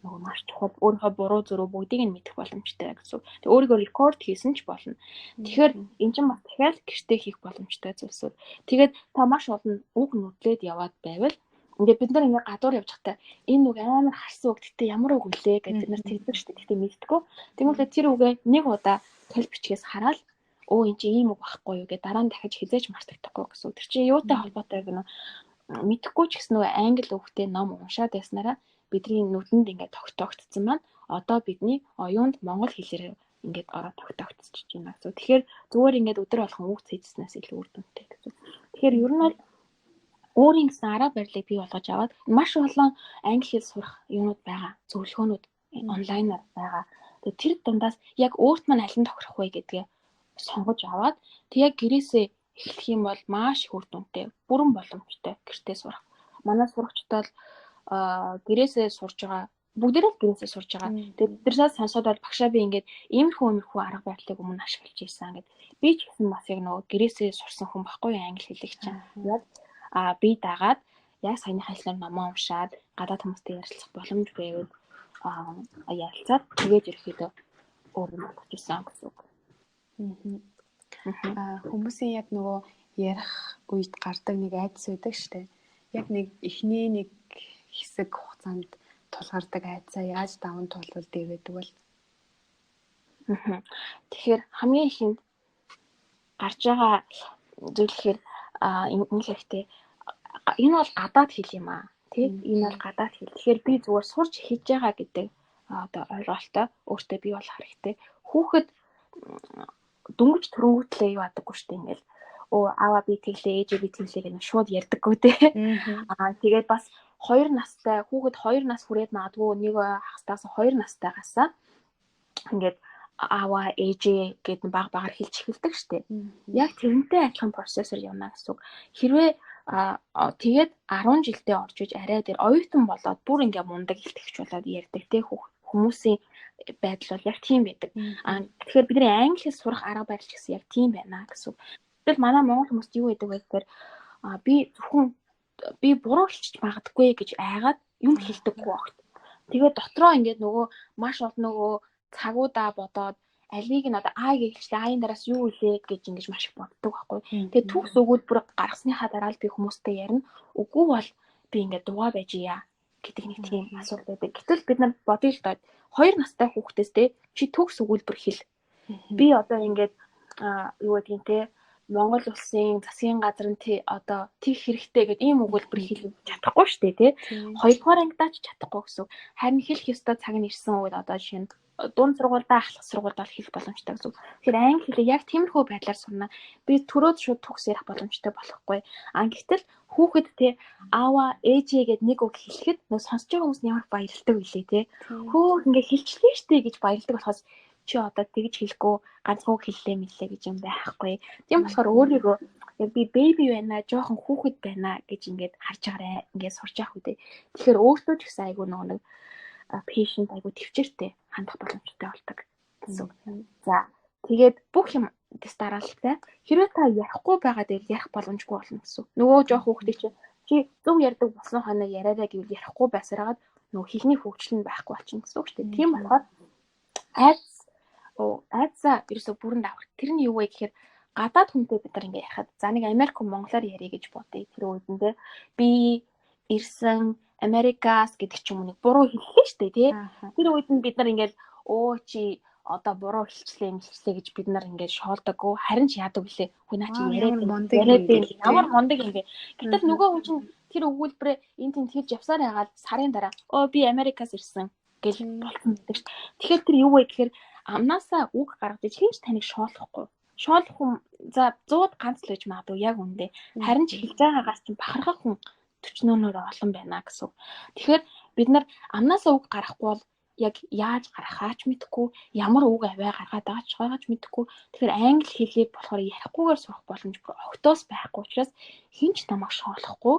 нөгөө маш чухал. Өөрийнхөө буруу зөрүү бүгдийг нь мэдэх боломжтой гэсэн. Тэг өөрийгөө рекорд хийсэн ч болно. Тэгэхээр эн чинь бас дахиад гэртээ хийх боломжтой зүйлсүүд. Тэгээд та маш олон үг нүдлээд яваад байвал ингээд бид нар ингээд гадуур явж байхдаа энэ үг амар харсан үг гэхдээ ямар үг вүлээ гэж бид нар тэгдэг шүү дээ. Гэхдээ мэдтгүү. Тэгмээ тэр үгээ нэг удаа тал бичгээс хараад эн чинь ийм үг байхгүй юу гэж дараа нь дахиж хизээж мартагдахгүй гэсэн. Тэр чинь юутай холбоотой гэнэ мэдхгүй ч гэсэн нөгөө англи үгтэй ном уншаад байснараа бидний нүдэнд ингээд тогтцсон маань одоо бидний оюунд монгол хэлээр ингээд ороод тогтцож байна гэсэн. Тэгэхээр зүгээр ингээд өдөр болгон үг цэжснээс илүү үр дүнтэй гэсэн. Тэгэхээр ер нь бол өөрийн гэсэн арга барилыг бий болгож аваад маш олон англи хэл сурах юмуд байгаа. Зөвлөгөөнүүд онлайнаар байгаа. Тэгээ тэр дундаас яг өөрт маань аль нь тохирох вэ гэдгээ сонгож аваад тэг яг гэрээсээ эхлэх юм бол маш их үр дүнтэй, бүрэн боломжтой гэртээ сурах. Манай сурагчид бол гэрээсээ сурж байгаа, бүгдээрээ гэрээсээ сурж байгаа. Тэгээд биднээс сонсоод бол багшаа би ингээд иймэрхүү арга барилыг өмнө ашиглаж ийсэн гэд. Би ч гэсэн бас яг нөгөө гэрээсээ сурсан хүн байхгүй англи хэлийг чинь. Яг би дагаад яг саяны хэлээр номоо уншаад гадаад хүмүүстэй ярилцах боломж байгаад ярилцаад тэгээд ерөөхдөө өөрөө бодож исэн гэсэн үг. Хүмүүсийн яг нөгөө ярих үед гардаг нэг айдас байдаг штэ. Яг нэг эхний нэг хэсэг хугацаанд тулгардаг айдсаа яаж даван туулвал дэвэдэг бол. Тэгэхээр хамгийн ихэнд гарч байгаа зүйл гэхээр энэ хэрэгтэй. Энэ бол гадаад хэл юм аа. Тэг энэ бол гадаад хэл. Тэгэхээр би зүгээр сурч хийж байгаа гэдэг одоо ойлголттой өөртөө бий болох хэрэгтэй. Хүүхэд дөнгөж төрөнгөтлөө юу адаггүй штэ ингээл аваа би тэглээ ээжээ би тэглээ гэх шууд ярьдаггүй те. Тэгээд бас 2 настай хүүхэд 2 нас хүрээд магадгүй нэг хагастай 2 настайгаасаа ингээд аваа ээжээ гэд багаар хэлж эхэлдэг штэ. Яг тэрнтэй адилхан процессор явна гэсэн үг. Хэрвээ тэгээд 10 жилдээ орж иж арай дээр оюутан болоод бүр ингээ мундаг илтгэгч болоод ярьдаг те хүмүүсийн байдал бол яг тийм байдаг. Тэгэхээр бидний англи хэл сурах арга барил ч гэсэн яг тийм байна гэсэн. Тэгэл манай монгол хүмүүст юу гэдэг вэ гэхээр би буруу хэлчих магадгүй гэж айгаад юм хэлдэггүй огт. Тэгээд дотроо ингээд нөгөө маш олон нөгөө цагуудаа бодоод алийг нь одоо аагийг хэлчихлээ аагийн дараас юу илээ гэж ингэж маш их боддог байхгүй. Тэгээд төгс өгүүлбэр гаргасныхаа дараа л би хүмүүстэй ярина. Үгүй бол би ингээд дугаа байж яа гэдэг нэг тийм асуулт байдаг. Гэтэл бид нар бодъё л доо 2 настай хүүхдээс те чи төгс өгүүлбэр хэл. Би одоо ингээд юу гэдгийг те Монгол улсын засгийн газар нь одоо тийх хэрэгтэй гэдэг ийм өгүүлбэр хэлж чадахгүй шүү дээ тий. 2 дугаар ангидаач чадахгүй гэсэн. Харин хэлэх ёстой цаг нь ирсэн үед одоо жишээ нь дунд сургуультай ахлах сургуульд бол хэлэх боломжтой гэсэн. Тэгэхээр англи хэлийг яг тиймэрхүү байдлаар сурна. Би төрөөд шууд төгс ярих боломжтой болохгүй. Гэтэл хүүхэд тий аава ээжээ гэд нэг үг хэлэхэд нөө сонсож байгаа хүмүүс ямар баярлдаг вүлээ тий. Хөө ингээ хэлчихлээ штэ гэж баярлдаг болохоос чи одоо тэгж хэлэхгүй ганцхан хэллээ мэлээ гэж юм байхгүй. Тийм болохоор өөрийгөө яг би бэби байна, жоохон хүүхэд байна гэж ингээд харж байгаарэ. Ингээд сурч явах үедээ. Тэгэхээр өөртөө ч гэсэн айгүй нэг patient айгүй төвчээртэй хандах боломжтой болдог гэсэн. За тэгээд бүх юм дэс дараалалтай. Хэрвээ та ярихгүй байгаа дээр ярих боломжгүй болно гэсэн. Нөгөө жоох хүүхдээ чи зөв ярьдаг болсон хоноо яриараа гэвэл ярихгүй байсараад нөгөө хэлний хөгжил нь байхгүй болчихно гэсэн үг шүү дээ. Тийм болохоор айдсаа ерөөсө бүрэн давах. Тэр нь юу вэ гэхээр гадаад хүнтэй бид нар ингээ ярихад за нэг Америк хүн монголоор ярих гэж бодъё. Тэр үедээ би ирсэн Америкаас гэдэг ч юм уу нэг буруу хэллээ шүү дээ тий. Тэр үед нь бид нар ингээл чи одоо буруу хэлчлээ гэж бид нар ингээд шоолдоггүй. Харин ч яадаг вүлээ. Хөө наа чи яриад ямар мондөг юм бэ. Гэтэл нөгөө хүн чинь тэр өгүүлбэрээ энэ тийм хэлж явсаар яагаад сарын дараа би Америкаас ирсэн гэж болсон гэдэг шүү. Тэгэхээр тэр юу вэ гэхээр амнаасаа үг гаргаж хинч таныг шоолохгүй. Шоолох хүн за 100-д ганц л байж магадгүй яг үндэ. Харин ч хэлж байгаагаас чинь бахархах хүн 40-нөр олон байна гэсэн. Тэгэхээр бид нар амнаасаа үг гаргахгүй бол яг яаж гаргахаач мэдэхгүй, ямар үг аваа гаргаад байгаач мэдэхгүй. Тэгэхээр англи хэлийг болохоор ярихгүйгээр сурах боломж бүр огтоос байхгүй учраас хинч намайг шоолохгүй.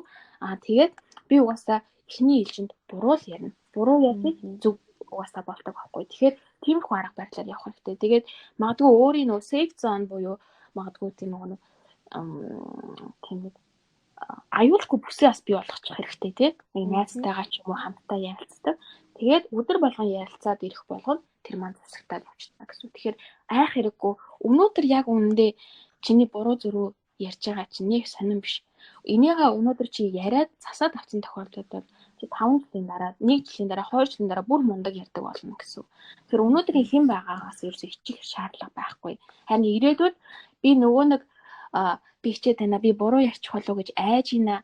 Тэгээд би угаасаа эхний ээлжинд буруу л ярина. Буруу ярьдаг зөв угаасаа болдог байхгүй. Тэгэхээр тиймэрхүү арга барилаар явах хэрэгтэй. Тэгээд магадгүй өөрийн нөө safe zone буюу магадгүй тийм нэг тийм нэг аюулгүй бүсээ бас бий болгочих хэрэгтэй тий. Нэг найзтайгаа ч юм уу хамтдаа ярилцдаг. Тэгээд өдөр болгон ярилцаад ирэх болгоно тэр маань засагтаад явчихна гэсэн. Тэгэхээр айх хэрэггүй. Өнөөдөр яг үнэндээ чиний буруу зөрүү ярьж байгаа чинь нэг сонирн биш. Энийгээ өнөөдөр чи яриад засаад авсан тохиолдолд бол 5 жилийн дараа, 1 жилийн дараа, 2 жилийн дараа бүр мундаг ярьдаг болно гэсэн. Тэгэхээр өнөөдрийн хэн байгаагаас ерөөсөө хичих шаардлага байхгүй. Харин ирээдүйд би нөгөө нэг би хичээд байна, би буруу ярьчих болов гэж айж ийна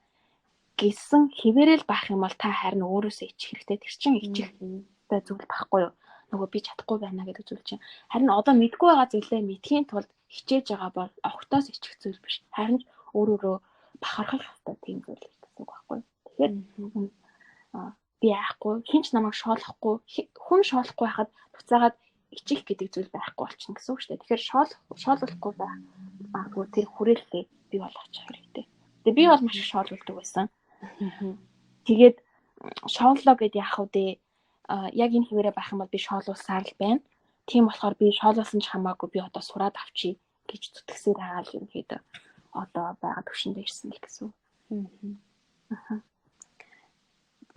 гэсэн хэвээрэл байх юм бол та харин өөрөөсөө ичих хэрэгтэй. Тэр чинь ичихтэй зүйл байхгүй юу? Нөгөө би чадахгүй байна гэдэг зүйл чинь. Харин одоо мэдгүй байгаа зүйлээ мэдхийн тулд хичээж байгаа бол огтоос ичих зүйл биш. Харин өөрөөрөө бахархах хэрэгтэй тийм зүйл гэсэн үг байхгүй юу? Тэгэхээр би яахгүй, хинч намайг шоолохгүй, хүн шоолохгүй байхад буцаагаад ичих гэдэг зүйл байхгүй болчихно гэсэн үг шүү дээ. Тэгэхээр шоолохгүй байх магадгүй тэр хүрээлэлээ бий болгочих хэрэгтэй. Тэгээ би бол маш их шоололдог байсан. Тэгээд шооллоо гэд яах вэ? Яг энэ хэвээрээ байх юм бол би шоолуулсаар л байна. Тийм болохоор би шоолуулсан ч хамаагүй би одоо сураад авчий гэж зүтгэсээр байгаа л юм хэд одоо байгаа төвшөндөө ирсэн гэх гэсэн.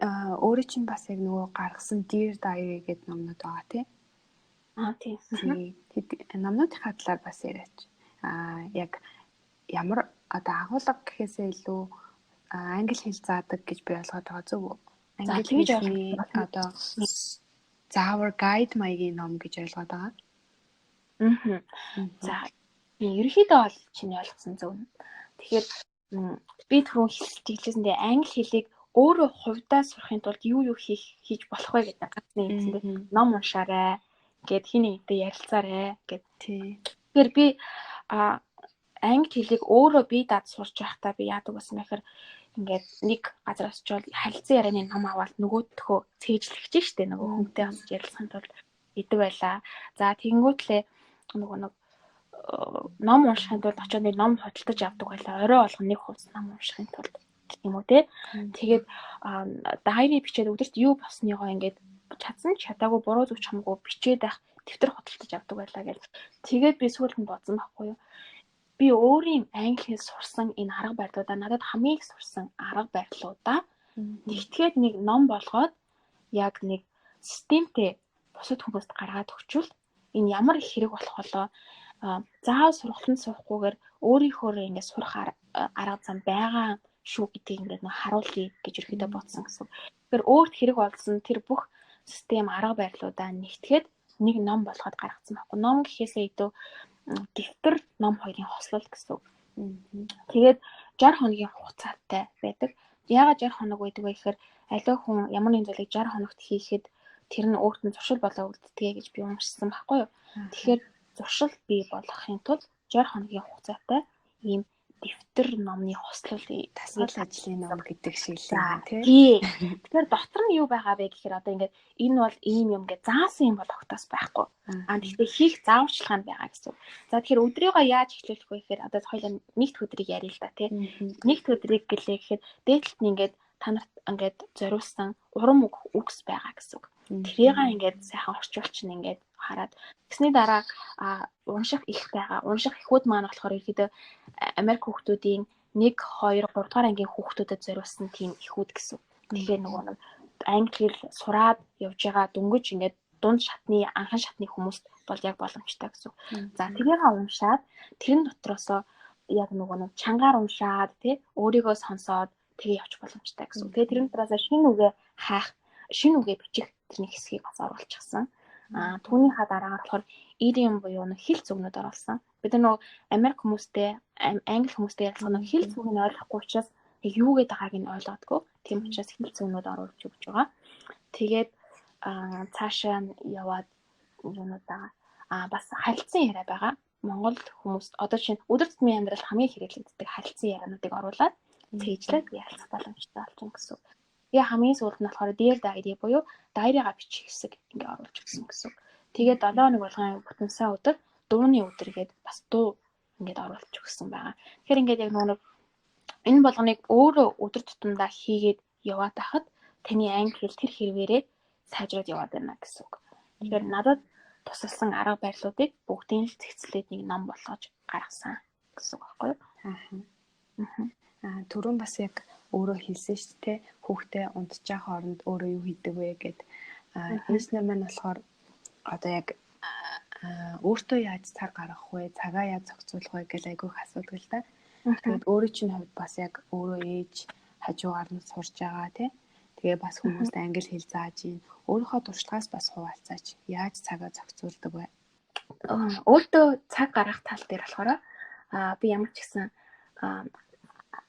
Өөрөө чинь бас яг нөгөө гаргасан Dear Diary гэдэг номнууд байгаа тийм. Тийм. Номнуудынхаа талаар бас яриач. Яг ямар одоо агуулга гэхээсээ илүү англи хэл заадаг гэж би ойлгоод байгаа зөв үү? Англи хэлний одоо заавар гайд маягийн ном гэж ойлгоод байгаа. За ерөнхийдөө бол чиний ойлгосон зөв. Тэгэхээр би түрүү хэлжсэндээ англи хэлийг өөрөө хувьдаа сурахын тулд юу хийж болох вэ гэдэг ганцны хэлсэндээ ном уншаарай гэд хин нэгтэй ярилцаарай гэд. Тэгэхээр би англи хэлийг өөрөө би дад сурч байхдаа би яадаг байсан бэхээр ингээд нэг газраас ч бол харилцан ярианы ном аваад нөгөөдхөө цээжлэгч штэ нөгөө хүнтэй хамт ярилцахын тулд идэг байлаа. За тэгэнгүүтлээ нөгөө нэг ном уншихын тулд очоод нэг ном худалдаж авдаг байлаа. Орой болгон нэг хувц ном уншихын тулд юм уу те. Тэгээд дайри бичээд өдөрт юу болсныгоо ингээд чадсан чадаагүй буруу зүг хамгүй бичээд байх дэвтэр худалдаж авдаг байлаа гэж. Тэгээд би сүүлд нь бодсон байхгүй юу. Би өөрийн англи хэл сурсан энэ арга барилуудаа надад хамгийн их сурсан арга барилуудаа нэгтгээд нэг ном болгоод яг нэг системтэй бусад хүмүүст гаргаад өгчвөл энэ ямар их хэрэг болох болоо заавал сургалтанд суухгүйгээр өөрийнхөө ингээд сурах арга зам байгаа шүү гэдгийг ингээд нэг харуулъя гэж ерөөдөө бодсон гэсэн. Тэгэхээр өөрт хэрэг болсон тэр бүх систем арга барилуудаа нэгтгээд нэг ном болгоод гаргацсан байхгүй. Ном гэхээсээ илүү дэвтэр ном хоёрын хослол гэсэн. Тэгээд 60 хоногийн хугацаатай байдаг. Яагаад 60 хоног байдаг вэ гэхээр аливаа хүн ямар нэгэн зүйлийг 60 хоногт хийхэд тэр нь өөрт нь зуршил болоо үлддэг гэж би уншсан байхгүй юу. Тэгэхээр зуршил бий болгохын тулд 60 хоногийн хугацаатай ийм дэвтэр номны хослол дасгал ажлын ном гэдэг шиг л юм тий. Тэгэхээр дотор нь юу байгаа вэ гэхээр одоо ингээд энэ бол ийм юм гэж заасан юм бол огтоос байхгүй. Гэхдээ хийх зааварчилгаа нь байгаа гэсэн. За тэгэхээр өдрийгөө яаж эхлүүлэх вэ гэхээр одоо хоёулаа нэгд өдрийг ярил л да тий. Нэгд өдрийг гэлээ гэхэд дээдлэлт нь ингээд та нарт ингээд зориулсан урам үгс байгаа гэсэн. Тэрийг ингээд сайхан орчуулчин ингээд хараад тэгсний дараа унших их байгаа. Унших ихүүд маань болохоор ихэд Америк хүүхдүүдийн 1, 2, 3 дугаар ангийн хүүхдүүдэд зориулсан тийм ихүүд гэсэн. Тэгэхээр нөгөө нэг англи хэл сураад явж байгаа дөнгөж ингээд дунд шатны анхан шатны хүмүүст бол яг боломжтой гэсэн. За тэрийг уншаад тэрэн дотроосоо яг нөгөө нэг чангаар уншаад тий өөрийгөө сонсоод тэгээ явж боломжтой гэсэн. Тэгээ тэрэн дотроосоо шинэ үгээ хаах, шинэ үгээ бичих тэрний хэсгийг бас оруулчихсан. Түүнийхээ дараагаар болохоор idiom буюу нэг хэл зүгнүүд оруулсан. Бид нар нөгөө Америк хүмүүстэй, англи хүмүүстэй ярилцах нэг хэл зүгийг ойлгохгүй учраас юу гэдэг байгааг нь ойлгодгүй. Тийм учраас хэл зүгнүүд оруулж өгч байгаа. Тэгээд цаашаа яваад юунуудаа бас харилцан яриа байгаа. Монгол хүмүүст одоо чинь өдөр тутмын амьдрал хамгийн хэрэглэгддэг харилцан яриануудыг оруулаад цээжлээд ярилцах боломжтой болсон гэсэн. Тэгээ хамгийн сүүлд нь болохоор Dear Diary буюу дайригаа бичих хэсэг ингээ оруулж өгсөн гэсэн. Тэгээд 7 хоног болгон бүтэнсаа өдөр дууны өдөр гээд бас дуу ингээд оруулж өгсөн байгаа. Тэгэхээр ингээд яг нөгөө энэ болгоныг өөрөө өдөр тутамдаа хийгээд яваад байхад таны англи хэл тэр хэрвээрээ сайжраад яваад байна гэсэн үг. Тэгэхээр надад тусалсан арга барилуудыг бүгдийг л зэгцлээд нэг ном болгож гаргасан гэсэн үг байхгүй юу? Түрүүн бас яг өөрөө хэлсэн шүү дээ. Хүүхдээ унтчих хооронд өөрөө юу хийдэг вэ гэд. Ээж нар маань болохоор одоо яг өөртөө яаж цаг гаргах вэ? Цагаа яаж зохицуулах вэ гэж айгүйх асуудаг л да. Тэгээд өөрөө чинь хувьд бас яг өөрөө ээж хажуугаар нь сурж байгаа тий. Тэгээ бас хүмүүст англи хэл зааж ийн. Өөрийнхөө туршлагаас бас хуваалцаач. Яаж цагаа зохицуулдаг вэ? Өөртөө цаг гаргах тал дээр болохоор би ямар ч гэсэн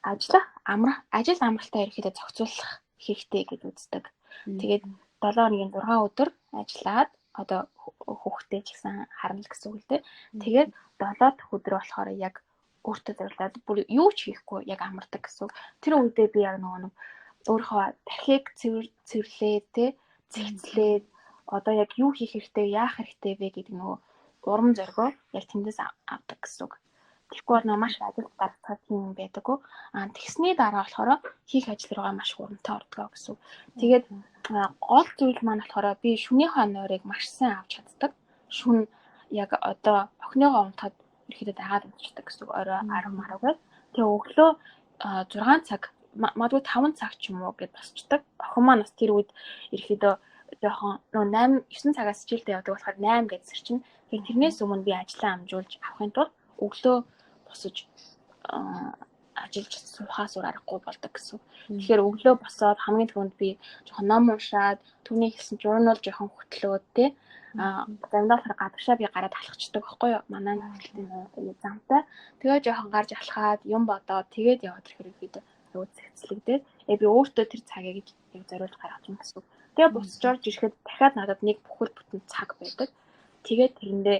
ажил амралтаа ерөөхдөө зохицуулах хэрэгтэй гэж үздэг. Тэгээд 7 хоногийн 6 өдөр ажиллаад одоо хүүхдээ ч гэсэн харна л гэсэн үг л дээ. Тэгээд 7 дахь өдөр болохоор яг өөртөө зориулаад бүр юу ч хийхгүй яг амардаг гэсэн. Тэр үедээ би яг нөгөө өөрийнхөө тархийг цэвэрлээд тэ зэгцлээд одоо яг юу хийх хэрэгтэй, яах хэрэгтэй вэ гэдэг нөгөө урам зоригоо яг тэндээс авдаг гэсэн үг. Тэгэхгүй бол маш ажил гаргах юм байдаггүй. Тэгсний дараа болохоор хийх ажил руугаа маш хурамтай ордог гэсэн. Тэгээд гол зүйл маань болохоор би шөнийхөө нойрыг маш сайн авч чаддаг. Шүн яг одоо охиныгоо унтахад ерөөхдөө дагаад унтчихдаг гэсэн. Орой 10 маргагаар. Тэгээ өглөө 6 цаг магадгүй 5 цаг ч юм уу гэд босчдаг. Охин маань бас тэр үед ерөөхдөө жоохон 8 9 цагаас хичээлдээ явдаг болохоор 8 гэж сэрчин. Тэгэхээр тэрнээс өмнө би ажлаа амжуулж авахын тулд өглөө босож ажиллаж суухаас өөр аргагүй болдог гэсэн. Тэгэхээр өглөө босоод хамгийн түрүүнд би жоохон ном уншаад түүний хэлсэн журнал жоохон хөтлөөд тэ заримдаа болохоор гадагшаа би гараад алхацдаг байхгүй юу? Манай нөхөлийн замтай. Тэгээ жоохон гарч алхаад юм бодоод тэгээд яваад ирэхээр ихэд аюу зэгцлэгдээд би өөртөө тэр цагийг яг зориулж гаргаж юм гэсэн. Тэгээ буцаж орж ирэхэд дахиад надад нэг бүхэл бүтэн цаг байдаг. Тэгээд тэрэндээ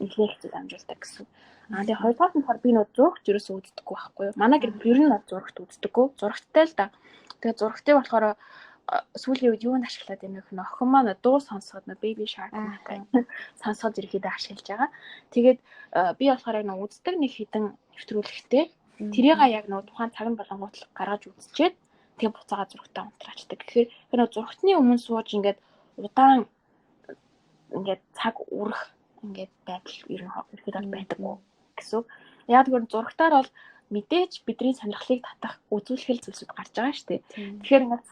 нэлээд хэцүү амжуулдаг гэсэн. Тэгээ хоёрдугаар нь болохоор би нөө зурагт ерөөсөө үздэггүй байхгүй юу. Манай гэр ер нь зурагт үздэггүй. Зурагттай л да. Тэгээ зурагтай болохоор сүүлийн үед юунд ашиглаад байна вэ? Охин маань дуу сонсоход Baby Shark сонсоход ирэхэд ашиглаж байгаа. Тэгээд би болохоор яг нөө үздэг нэг хідэн нэвтрүүлэгтэй тэрийг яг нөө тухайн цаг нь болонгууд гаргаж үзчихэд тэгээ буцаага зурагтаа унтраачдаг. Тэгэхээр нөө зурагтны өмнө сууж ингээд удаан ингээд цаг үрэх ингээд байдал ер нь ихэд байдаггүй гэсэн. Яг тэгвэл зурагтаар бол мэдээж бидний сонирхлыг татах үзүүлэх зүйлсүүд гарч байгаа шүү дээ. Тэгэхээр ингээд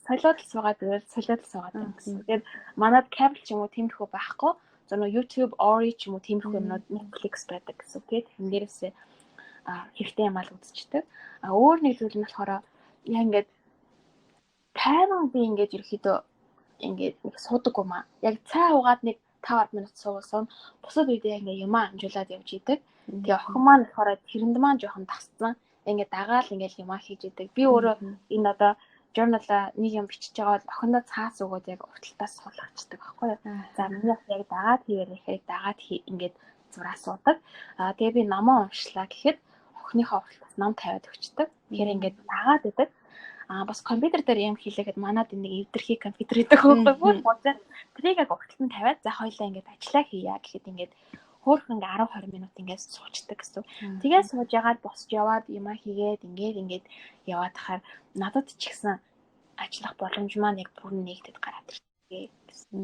солиод суугаад байвал солиод суугаад байна гэсэн. Тэгээд манад кабел ч юм уу тиймэрхүү байхгүй. За нөө YouTube, Ori ч юм уу тиймэрхүү юмнууд Netflix байдаг гэсэн. Тэгээд энэ дээрээсээ хэрэгтэй юм аа л үзчихдэг. Өөр нэг зүйл нь болохоор яг ингээд тайван би ингээд ерөөхдөө ингээд нэг суудаг юм аа. Яг цай угаад нэг 5-10 минут суусан. Бусад үедээ ингээд юм амжуулаад явж идэг. Тэгээ охин маань болохоор тэрэнд маань жоохон тасцсан. Ингээд дагаал ингээд юм хийж идэг. Би өөрөө энэ одоо журналаа нэг юм бичиж байгаа бол охиндоо цаас өгөөд яг урталтаас суулгачдаг байхгүй юу. За миний яг дагаад хийрэхээр дагаад ингээд зураа суудаг. Тэгээ би номоо уншлаа гэхэд охиныхоо урталтаас ном тавиад өгчдөг. Тэгэхээр ингээд дагаад идэг. Бас компьютер дээр юм хийлээхэд манад нэг эвдэрхий компьютер гэдэг байхгүй юу. Тэрийг яг урталтанд тавиад за хоёлаа ингээд ажиллаа хийя гэхэд ингээд хөөрхөн ингээ 10-20 минут ингээд суучдаг гэсэн. Тэгээд сууж ягаад босч яваад юмаа хийгээд ингээд яваад хахаар надад ч ихсэн ажиллах боломж маань яг бүрэн нэгтэд гараад ирсэн гэсэн.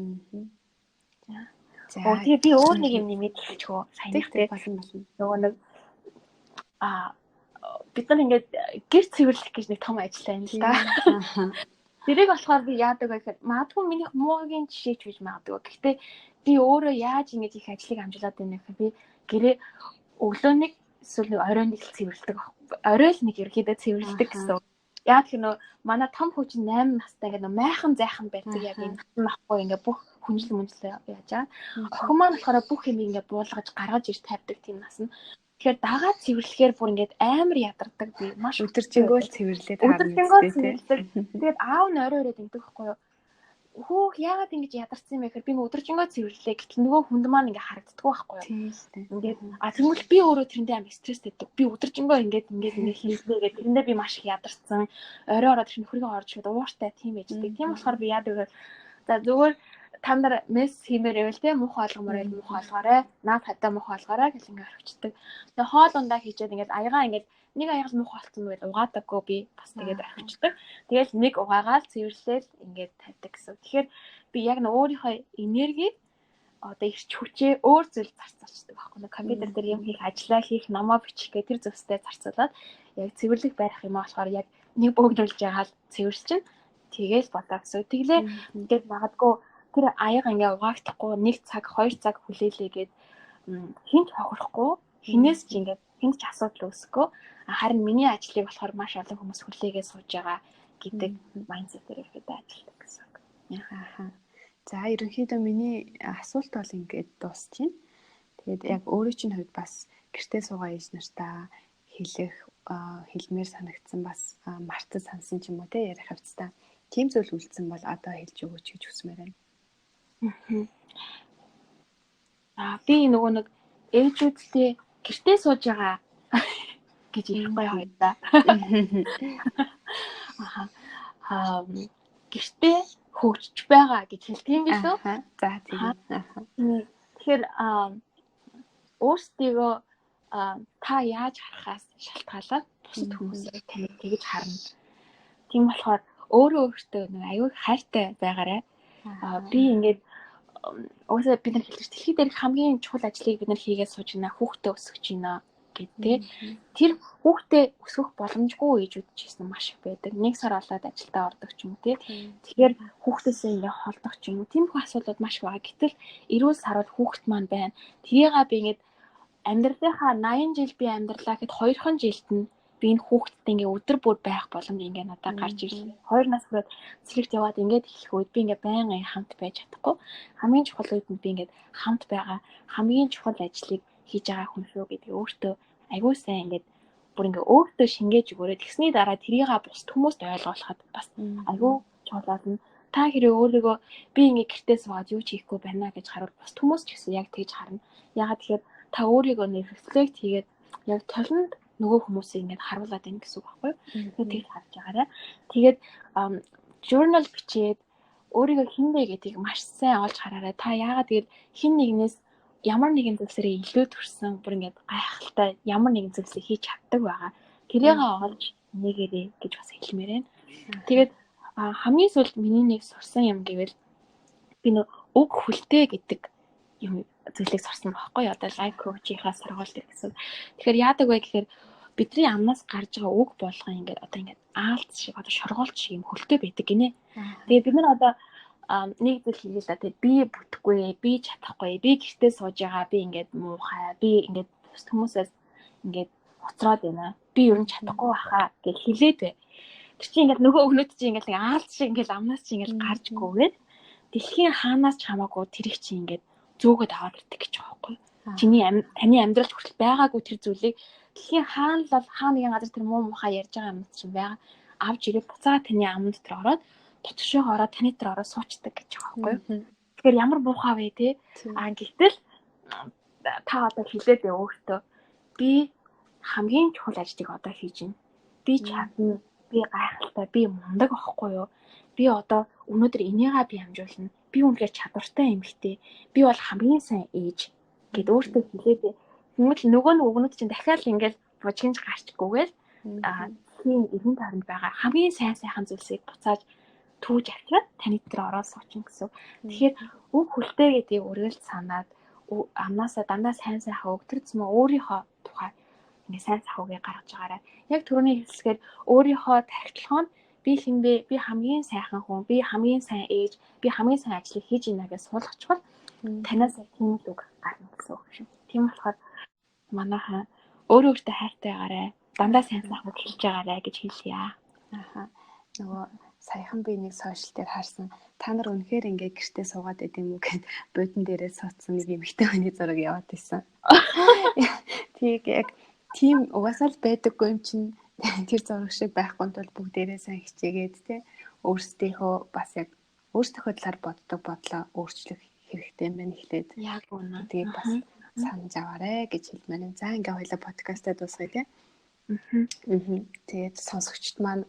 За. Тэгээд би өөр нэг юм нэмээд хэлчихөө сайн нэгтэй болно. Нөгөө нэг бид нар ингээд гэр цэвэрлэх гэж нэг том ажил байна л да. Тэрийг болохоор би яадаг вэ гэхээр магадгүй минийх муугийн жишээ ч гэж магадгүй. Гэхдээ би өөрөө яаж ингэж их ажлыг амжуулаад байна гэхээр би гэрээ өглөө нэг эсвэл нэг орой нэг цэвэрлдэг. Орой л нэг ерөөдөө цэвэрлдэг гэсэн. Яг тэр нөө манай том хүү чинь 8 настай ингээд нөө майхан зайхан байдаг яг энэ махгүй ингээд бүх хүнжил мүнжил яаж байгаа. Охин маань болохоор бүх юм ингээд буулгаж гаргаж ирж тавьдаг тийм нас нь. Тэгэхээр дагаад цэвэрлэхээр бүр ингээд амар ядардаг би маш өдөржингөө цэвэрлээд харна. Тэгээд аав нь орой өрөөд ингэдэг байхгүй юу? Хөөх яагаад ингэж ядарсан юм бэ гэхээр би өдөржингөө цэвэрлээ гэтэл нөгөө хүнд маань ингээ харагддаг байхгүй юу? Тийм шүү дээ. Ингээд тэгвэл би өөрөө тэрэндээ амар стресстэйдэг. Би өдөржингөө ингээд хийлгээгээд тэрэндээ би маш их ядарсан. Орой ороод тэр нөхрийгөө орж шууд ууртай тийм ээждэг. Тийм болохоор би яадаг вэ? За зүгээр та нар месс хиймээр байвал те муухай олгомоор байл муухай олгоорой. Наад хатаа муухай олгоорой гэж ингээ орхичдаг. Тэгээ хоол ундаа хийчихэд ингээд аягаа ингээд нэг аягаар муухай болсон байл угаадаггүй би бас тэгээд орхичдаг. Тэгэл нэг угаагаал цэвэрлээл ингээд тавьдаг гэсэн. Тэгэхээр би яг нь өөрийнхөө энерги одоо ирч хүчээ өөр зүйл зарцуулдаг байхгүй. Компьютер дээр юм хийх, ажиллаа хийх, номоо бичих гэх тэр зөвстэй зарцуулаад яг цэвэрлэх барих юм болохоор яг нэг бөөгнүүлж байгаа л цэвэрчин тэгээл болоо гэсэн. Тэглээ ингээд магадгүй тэр аяга ингээ угаагдахгүй 1 цаг 2 цаг хүлээлээгээд хинт хохирохгүй хинээс ч ингээ хинт ч асуудал үүсэхгүй харин миний ажлыг болохоор маш олон хүмүүс хүлээгээд сууж байгаа гэдэг майндсетээр ихэд ажилладаг гэсэн. За ерөнхийдөө миний асуулт бол ингээд дуусчихна. Тэгээд яг өөрөө чинь хувьд бас гэртээ суугаа ээж нартаа хэлэх хэлмээр санагдсан бас мартаж сансан ч юм уу те ярих хавцтай. Тийм зүйл үлдсэн бол одоо хэлж өгөөч гэж хүсмээр байна. Би нөгөө нэг ээжүүдтэй гэртээ сууж байгаа гэж ихгүй хоёроо. Гэртээ хөгжиж байгаа гэж хэлтiin билүү? За тийм. Тэгэхээр өөрсдийгөө та яаж харахаас шалтгаалаад бусад хүмүүсээ таныг тэгж харна. Тийм болохоор өөрөө өөртөө нэг аюул хайртай байгаарай. Би ингээд уусаа бид нар хэлдэг дэлхий дээрх хамгийн чухал ажлыг бид нар хийгээд сууж байна. Хүүхдээ өсгөж байна гэдэг. Тэр хүүхдээ өсгөх боломжгүй ээжүүд ч гэсэн маш их байдаг. Нэг сар болоод ажилдаа ордог ч юм уу тий. Тэгэхээр хүүхдээсээ ингээ холдох ч юм уу. Тиймэрхүү асуудлууд маш их байгаа. Гэтэл эрүүл сарвал хүүхд маань байна. Тэрийгээ би ингээд амьдралынхаа 80 жил би амьдралаа гэхэд 2хан жилд нь би энэ хүүхдтэй ингээ өдөр бүр байх боломж ингээ надад гарч ирлээ. 2 нас хүрээд цэцлэгт яваад ингээд эхлэх үед би ингээ байнгын хамт байж чадахгүй. Хамгийн чухал үед нь би ингээд хамт байгаа хамгийн чухал ажлыг хийж байгаа хүн шүү гэдэг өөртөө аягүй сайн ингээд бүр ингээ өөртөө шингээж өгөөрэй. Тэгсний дараа тэрийгээ бусд хүмүүст ойлгуулахад бас аягүй чухал болно. Та хэрэг өөрийгөө би ингээ гэртээ суугаад юу ч хийхгүй байна гэж харуул бусд хүмүүс ч гэсэн яг тэгж харна. Ягаад тэгэхээр та өөрийгөө нэг рефлект хийгээд яг толинд нөгөө хүмүүсийг ингээд харуулад байна гэсэн үг байхгүй юу? Тэгж харж байгаарай. Тэгээд journal бичээд өөрийгөө хинбэ гэдгийг маш сайн олж хараарай. Та яагаад тэгээд хин нэгнээс ямар нэгэн зүйлсээрээ илүү төрсөн бүр ингээд гайхалтай ямар нэгэн зүйлсийг хийж чаддаг байгаа. Тэрийг олж нэгээрээ гэж бас хэлмээр байна. Тэгээд хамгийн сүүлд миний нэг сурсан юм гэвэл би нэг үг хүлтэй гэдэг юм зүйлийг сурсан байхгүй юу? Одоо лайф коучийнхаа сургуульд гэсэн. Тэгэхээр яадаг вэ гэхээр бидний амнаас гарч байгаа үг болгоо ингээд одоо ингээд аалт шиг одоо шоргоолт шиг юм хөлтэй байдаг гинэ. Тэгээ бид нар одоо нэг зүйл хийлээ л да. Тэгээ би бүтэхгүй, би чадахгүй, би гэртээ сууж байгаа, би ингээд муухай, би ингээд бус хүмүүсээс ингээд уцраад байна. Би ер нь чадахгүй баха гэж хэлээд бай. Тэр чинь ингээд нөгөө өгнөд чинь ингээд аалт шиг ингээд амнаас чинь ингээд гарч гүгээд дэлхийн хаанаас ч хамаагүй тэрийг чинь ингээд зөөгöd аваад ирдэг гэж байгаа байхгүй. Чиний таны амьдралд хүртэл байгаагүй тэр зүйлийг дэлхийн хаана л хаа нэгэн газар тэр муу мухаа ярьж байгаа юм чинь байгаа авч ирээд буцаад таны аманд дотор ороод дотгошоо ороод таны дотор ороод суучдаг гэж байгаа байхгүй. Тэгэхээр ямар муухай вэ те? Гэтэл та одоо хэлээд өөртөө би хамгийн чухал ажлыг одоо хийж байна. Би чадна, би гайхалтай, би мундаг байхгүй юу? Би одоо өнөөдөр энийгээ би амжуулна. Би үнэхээр чадвартай эмэгтэй. Би бол хамгийн сайн ээж гэд өөртөө хэлээд тэгвэл нөгөө нэг өгнөд чинь дахиад ингээд бужигч гарчгүйгээл тийм эргэн тойронд байгаа хамгийн сайхан зүйлсийг буцааж түүж авчираад таны дээр ороод суучин гэсэн. Тэгэхээр үг хүлтэй гэдгийг өрөөлт санаад амнаасаа дандаа сайн үг тэр зэм өөрийнхөө тухай ингээд сайн үгийг гаргаж байгаарай. Яг түрүүний хэлсгээр өөрийнхөө тархитлахын би хинбэ, би хамгийн сайхан хүн, би хамгийн сайн ээж, би хамгийн сайн ажлыг хийж ийна гэж суулгачвал танаас тийм л үг гарна гэсэн үг шүү. Тийм болохоор манайхан өөртөө хайртай байгаарай. Дандаа сайн үг хэлж байгаарай гэж хэлье. Нөгөө саяхан би нэг сошиал дээр харсан. Та нар үнэхээр ингээ гэртээ суугаад байд юм уу гэд бодон дээрээ суудсан нэг эмэгтэй хүний зураг яваад байсан. Тийг яг тийм угаасаа л байдаггүй юм чинь тэр зураг шиг байхгүй тул бүгдээрээ сайн хичээгээд те өөрсдийнхөө бас яг өөрсдийнхөө талаар боддог бодлоо өөрчлөх хэрэгтэй юм байна эхлээд. Яг үнэ. Тэгээд бас санаж аваарэ гэж хэлмээр. За ингээ хоёлаа подкастаа дуусгая те. Тэгээд сонсогчд маань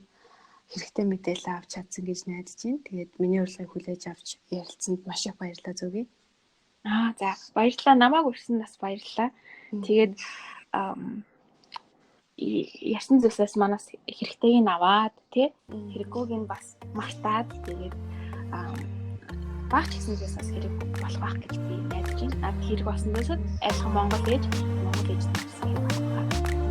хэрэгтэй мэдээлэл авч чадсан гэж найдаж байна. Тэгээд миний урилгыг хүлээж авч ярилцсанд маш их баярлалаа зөвгий. За баярлалаа. Намайг урьсан бас баярлалаа. Тэгээд ясан зүйлсээс манаас хэрэгтэйг нь аваад тий хэрэггүйг нь бас мартаад тэгээд багч гэсэн зүйлс бас хэрэг болох байх гэж би найдаж байна. Хэрэг болсон зүйлсэд айлхан Монгол ээж гэсэн хэрэг байна.